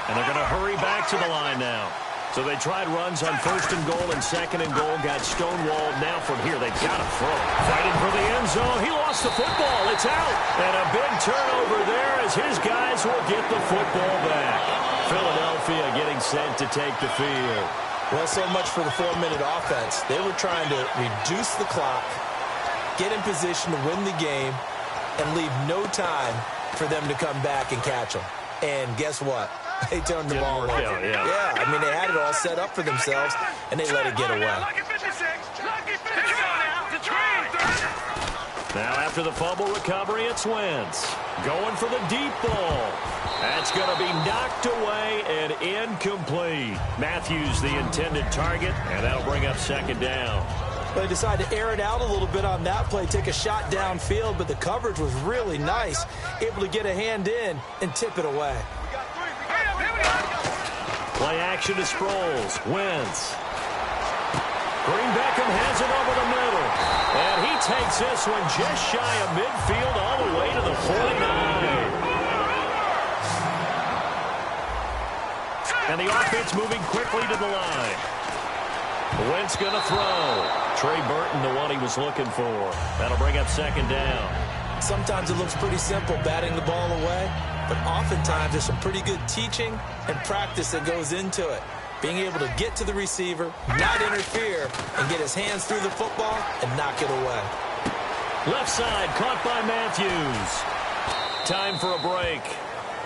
Speaker 1: And they're going to hurry back to the line now. So they tried runs on first and goal and second and goal. Got stonewalled. Now from here, they've got to throw. Fighting for the end zone. He lost the football. It's out. And a big turnover there as his guys will get the football back. Philadelphia getting set to take the field.
Speaker 2: Well, so much for the 4-minute offense. They were trying to reduce the clock, get in position to win the game, and leave no time for them to come back and catch them. And guess what? They turned the ball over. Yeah, I mean, they had it all set up for themselves, and they let it get away.
Speaker 1: Now after the fumble recovery, it's Wentz. Going for the deep ball. That's going to be knocked away and incomplete. Matthews the intended target, and that'll bring up second down.
Speaker 2: They decided to air it out a little bit on that play, take a shot downfield, but the coverage was really nice, able to get a hand in and tip it away.
Speaker 1: Play action to Sproles. Wentz. Green Beckham has it over the middle. And he takes this one just shy of midfield all the way to the 49. And the offense moving quickly to the line. Wentz going to throw. Trey Burton, the one he was looking for. That'll bring up second down.
Speaker 2: Sometimes it looks pretty simple, batting the ball away. But oftentimes there's some pretty good teaching and practice that goes into it. Being able to get to the receiver, not interfere, and get his hands through the football and knock it away.
Speaker 1: Left side caught by Matthews. Time for a break.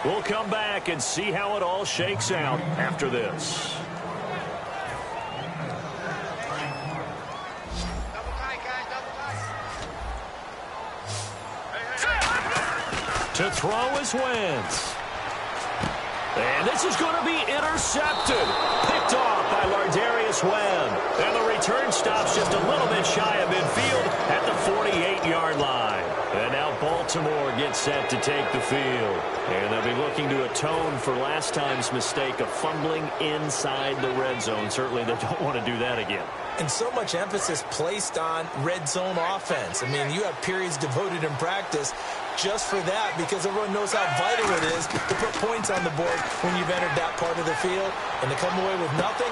Speaker 1: We'll come back and see how it all shakes out after this. To throw is Wentz. And this is going to be intercepted. Picked off by Lardarius Webb. And the return stops just a little bit shy of midfield at the 48-yard line. And now Baltimore gets set to take the field. And they'll be looking to atone for last time's mistake of fumbling inside the red zone. Certainly they don't want to do that again.
Speaker 2: And so much emphasis placed on red zone offense. I mean, you have periods devoted in practice just for that, because everyone knows how vital it is to put points on the board when you've entered that part of the field. And to come away with nothing,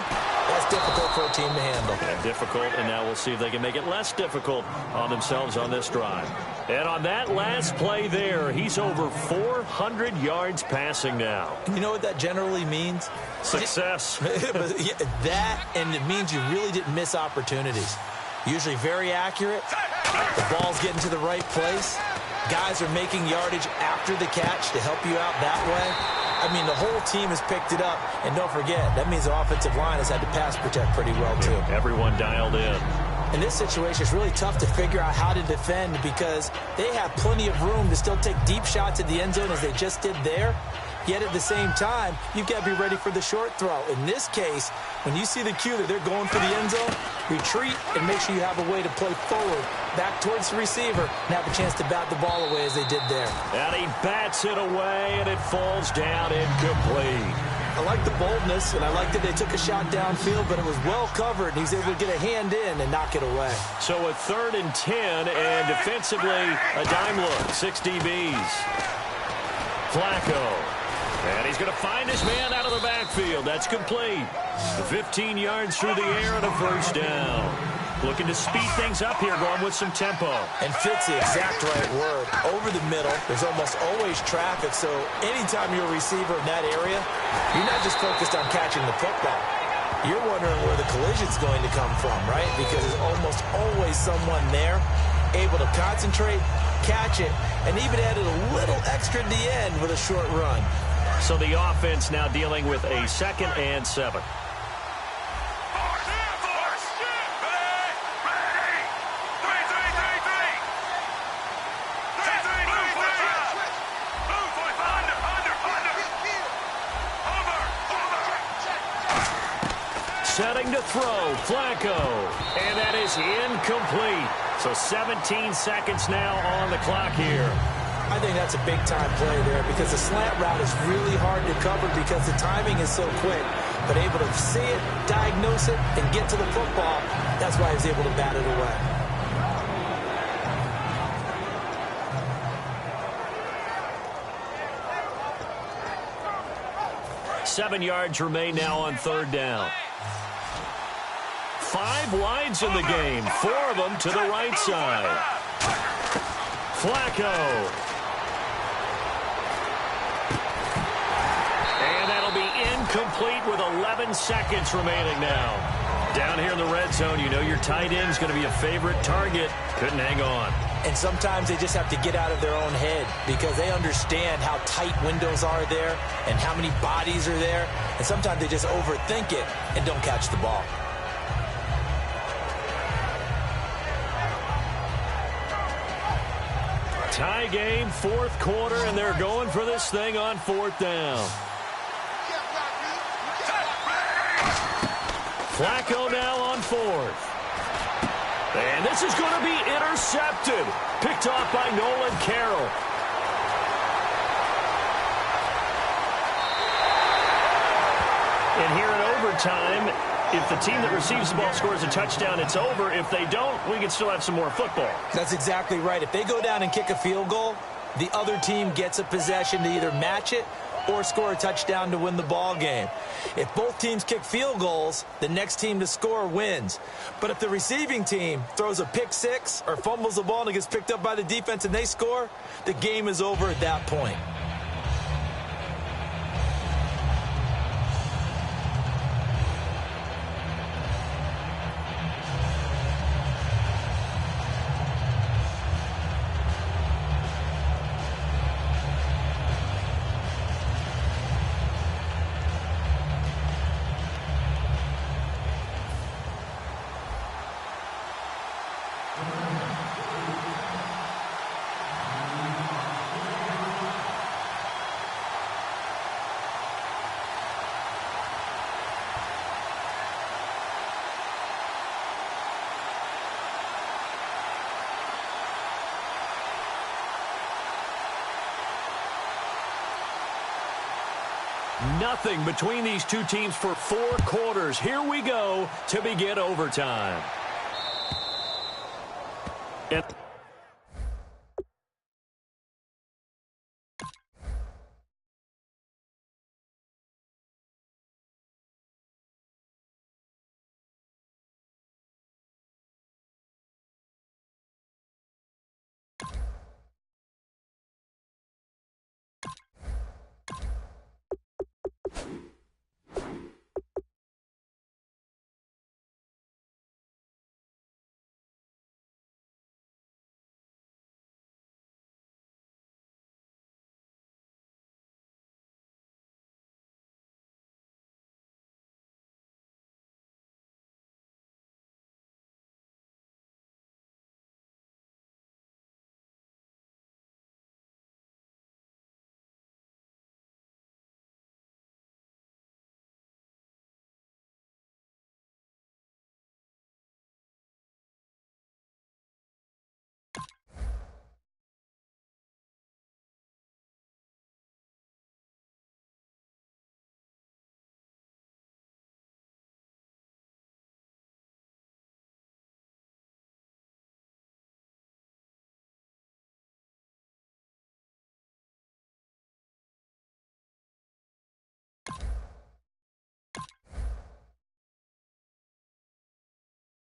Speaker 2: that's difficult for a team to handle.
Speaker 1: Yeah, difficult, and now we'll see if they can make it less difficult on themselves on this drive. And on that last play there, he's over 400 yards passing now.
Speaker 2: And you know what that generally means?
Speaker 1: Success.
Speaker 2: That, and it means you really didn't miss opportunities. Usually very accurate. The ball's getting to the right place. Guys are making yardage after the catch to help you out that way. I mean, the whole team has picked it up. And don't forget, that means the offensive line has had to pass protect pretty well, too.
Speaker 1: Everyone dialed in.
Speaker 2: In this situation, it's really tough to figure out how to defend because they have plenty of room to still take deep shots at the end zone as they just did there. Yet at the same time, you've got to be ready for the short throw. In this case, when you see the cue that they're going for the end zone, retreat and make sure you have a way to play forward, back towards the receiver, and have a chance to bat the ball away as they did there.
Speaker 1: And he bats it away, and it falls down incomplete.
Speaker 2: I like the boldness, and I like that they took a shot downfield, but it was well covered, and he's able to get a hand in and knock it away.
Speaker 1: So a 3rd and 10, and defensively, a dime look, 6 DBs. Flacco. And he's going to find his man out of the backfield. That's complete. 15 yards through the air and a first down. Looking to speed things up here, going with some tempo.
Speaker 2: And fits the exact right word. Over the middle, there's almost always traffic, so anytime you're a receiver in that area, you're not just focused on catching the football. You're wondering where the collision's going to come from, right? Because there's almost always someone there able to concentrate, catch it, and even added a little extra at the end with a short run.
Speaker 1: So the offense now dealing with a 2nd and 7. Setting to throw, Flacco. And that is incomplete. So 17 seconds now on the clock here.
Speaker 2: I think that's a big-time play there because the slant route is really hard to cover because the timing is so quick. But able to see it, diagnose it, and get to the football, that's why he's able to bat it away.
Speaker 1: Seven yards remain now on 3rd down. 5 wides in the game, 4 of them to the right side. Flacco. And that'll be incomplete with 11 seconds remaining now. Down here in the red zone, you know your tight end's going to be a favorite target. Couldn't hang on.
Speaker 2: And sometimes they just have to get out of their own head because they understand how tight windows are there and how many bodies are there. And sometimes they just overthink it and don't catch the ball.
Speaker 1: Tie game, 4th quarter, and they're going for this thing on 4th down. Flacco now on 4th. And this is going to be intercepted. Picked off by Nolan Carroll. And here in overtime, if the team that receives the ball scores a touchdown, it's over. If they don't, we can still have some more football.
Speaker 2: That's exactly right. If they go down and kick a field goal, the other team gets a possession to either match it or score a touchdown to win the ball game. If both teams kick field goals, the next team to score wins. But if the receiving team throws a pick six or fumbles the ball and it gets picked up by the defense and they score, the game is over at that point.
Speaker 1: Nothing between these two teams for 4 quarters. Here we go to begin overtime.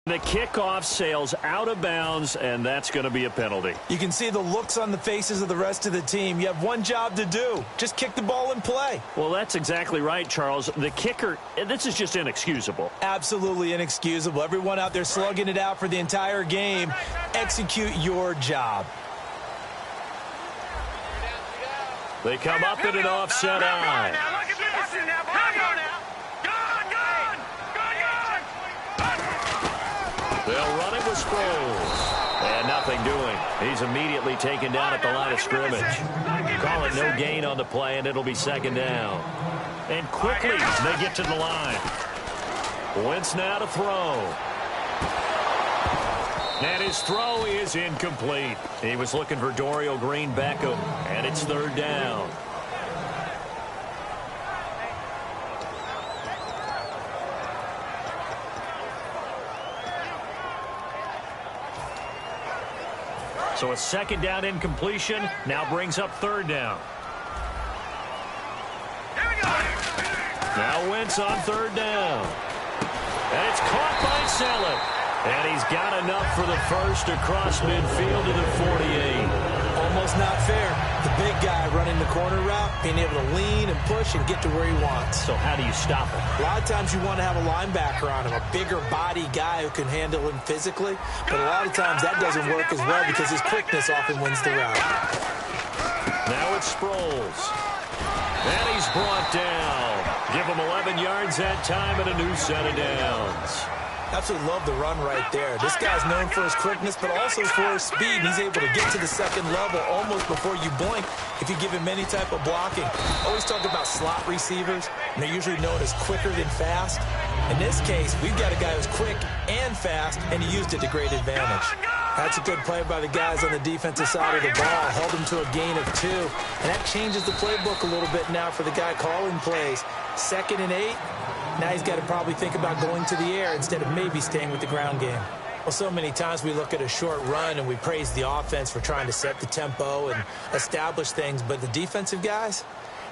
Speaker 1: The kickoff sails out of bounds, and that's going to be a penalty.
Speaker 2: You can see the looks on the faces of the rest of the team. You have one job to do. Just kick the ball and play.
Speaker 1: Well, that's exactly right, Charles. The kicker, this is just inexcusable.
Speaker 2: Absolutely inexcusable. Everyone out there slugging it out for the entire game. Execute your job.
Speaker 1: They come up in an offset eye. They'll run it with Sproles. And nothing doing. He's immediately taken down at the line of scrimmage. Call it no gain on the play, and it'll be second down. And quickly, they get to the line. Wentz now to throw. And his throw is incomplete. He was looking for Dorial Green-Beckham, and it's third down. So a second down incompletion now brings up third down. Now Wentz on third down. And it's caught by Saleh. And he's got enough for the first across midfield to the 48.
Speaker 2: Almost not fair. The big guy running the corner route, being able to lean and push and get to where he wants.
Speaker 1: So how do you stop him?
Speaker 2: A lot of times you want to have a linebacker on him, a bigger body guy who can handle him physically. But a lot of times that doesn't work as well because his quickness often wins the route.
Speaker 1: Now it's Sproles. And he's brought down. Give him 11 yards that time and a new set of downs.
Speaker 2: Absolutely love the run right there. This guy's known for his quickness, but also for his speed. He's able to get to the second level almost before you blink if you give him any type of blocking. Always talk about slot receivers, and they're usually known as quicker than fast. In this case, we've got a guy who's quick and fast, and he used it to great advantage. That's a good play by the guys on the defensive side of the ball. Held him to a gain of 2, and that changes the playbook a little bit now for the guy calling plays. 2nd and 8. Now he's got to probably think about going to the air instead of maybe staying with the ground game. Well, so many times we look at a short run and we praise the offense for trying to set the tempo and establish things, but the defensive guys,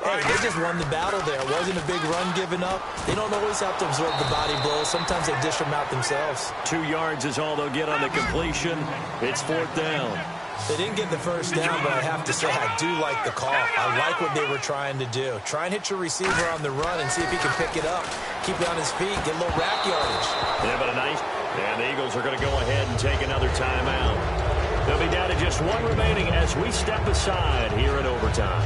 Speaker 2: hey, they just won the battle there. It wasn't a big run given up. They don't always have to absorb the body blows. Sometimes they dish them out themselves.
Speaker 1: 2 yards is all they'll get on the completion. It's fourth down.
Speaker 2: They didn't get the first down, but I have to say I do like the call. I like what they were trying to do. Try and hit your receiver on the run and see if he can pick it up. Keep it on his feet, get a little rack yardage.
Speaker 1: Yeah, but a nice. And the Eagles are going to go ahead and take another timeout. They'll be down to just 1 remaining as we step aside here in overtime.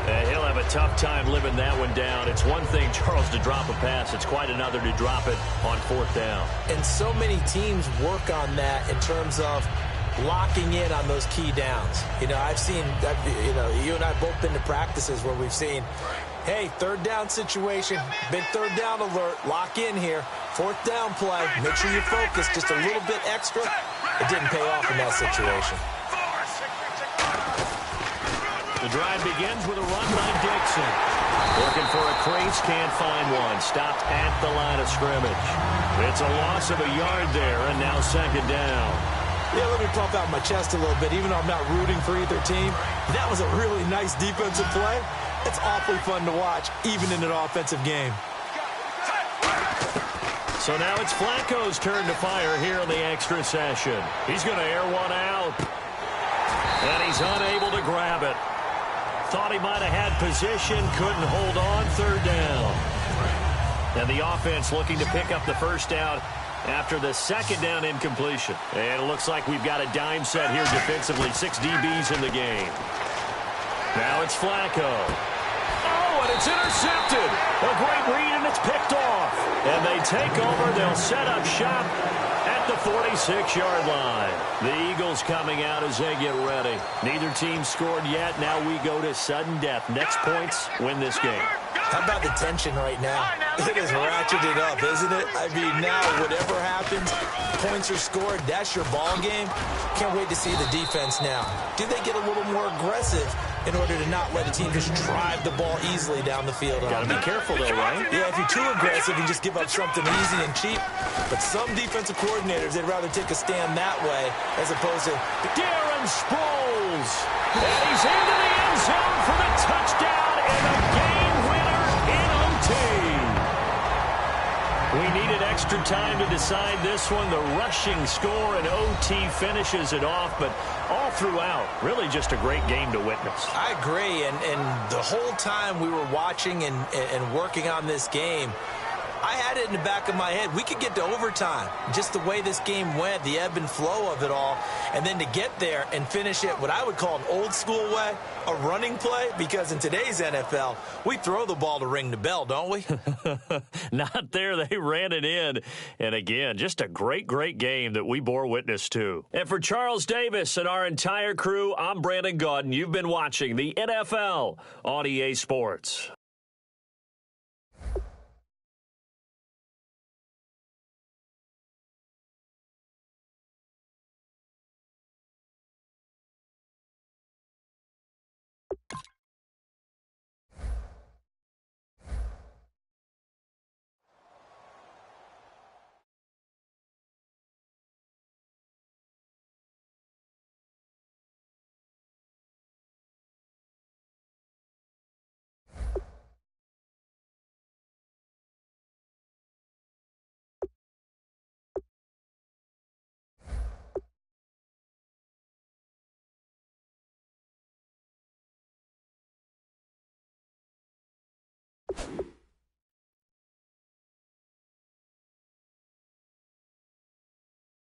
Speaker 1: And he'll have a tough time living that one down. It's one thing, Charles, to drop a pass. It's quite another to drop it on fourth down.
Speaker 2: And so many teams work on that in terms of locking in on those key downs. You know, I've seen, you and I have both been to practices where we've seen, hey, third down situation, big third down alert, lock in here, fourth down play, make sure you focus just a little bit extra. It didn't pay off in that situation.
Speaker 1: The drive begins with a run by Dixon. Looking for a crease, can't find one. Stopped at the line of scrimmage. It's a loss of a yard there, and now second down.
Speaker 2: Yeah, let me pump out my chest a little bit, even though I'm not rooting for either team. That was a really nice defensive play. It's awfully fun to watch, even in an offensive game.
Speaker 1: So now it's Flacco's turn to fire here in the extra session. He's going to air one out. And he's unable to grab it. Thought he might have had position, couldn't hold on, third down. And the offense looking to pick up the first down after the second down incompletion. And it looks like we've got a dime set here defensively. 6 DBs in the game. Now it's Flacco. Oh, and it's intercepted. A great read, and it's picked off. And they take over. They'll set up shop at the 46-yard line. The Eagles coming out as they get ready. Neither team scored yet. Now we go to sudden death. Next points win this game.
Speaker 2: How about the tension right now? It is ratcheted up, isn't it? I mean, now whatever happens, points are scored, that's your ball game. Can't wait to see the defense now. Do they get a little more aggressive in order to not let a team just drive the ball easily down the field?
Speaker 1: Got to be careful, though, right?
Speaker 2: Yeah, if you're too aggressive, you just give up something easy and cheap. But some defensive coordinators, they'd rather take a stand that way as opposed to
Speaker 1: Darren Sproles. And he's into the end zone for the touchdown and a game winner in OT. We needed extra Extra time to decide this one. The rushing score and OT finishes it off, but all throughout, really just a great game to witness.
Speaker 2: I agree, and the whole time we were watching and working on this game, I had it in the back of my head. We could get to overtime. Just the way this game went, the ebb and flow of it all. And then to get there and finish it what I would call an old school way, a running play, because in today's NFL, we throw the ball to ring the bell, don't we?
Speaker 1: Not there. They ran it in. And again, just a great, great game that we bore witness to. And for Charles Davis and our entire crew, I'm Brandon Gaudin. You've been watching the NFL on EA Sports.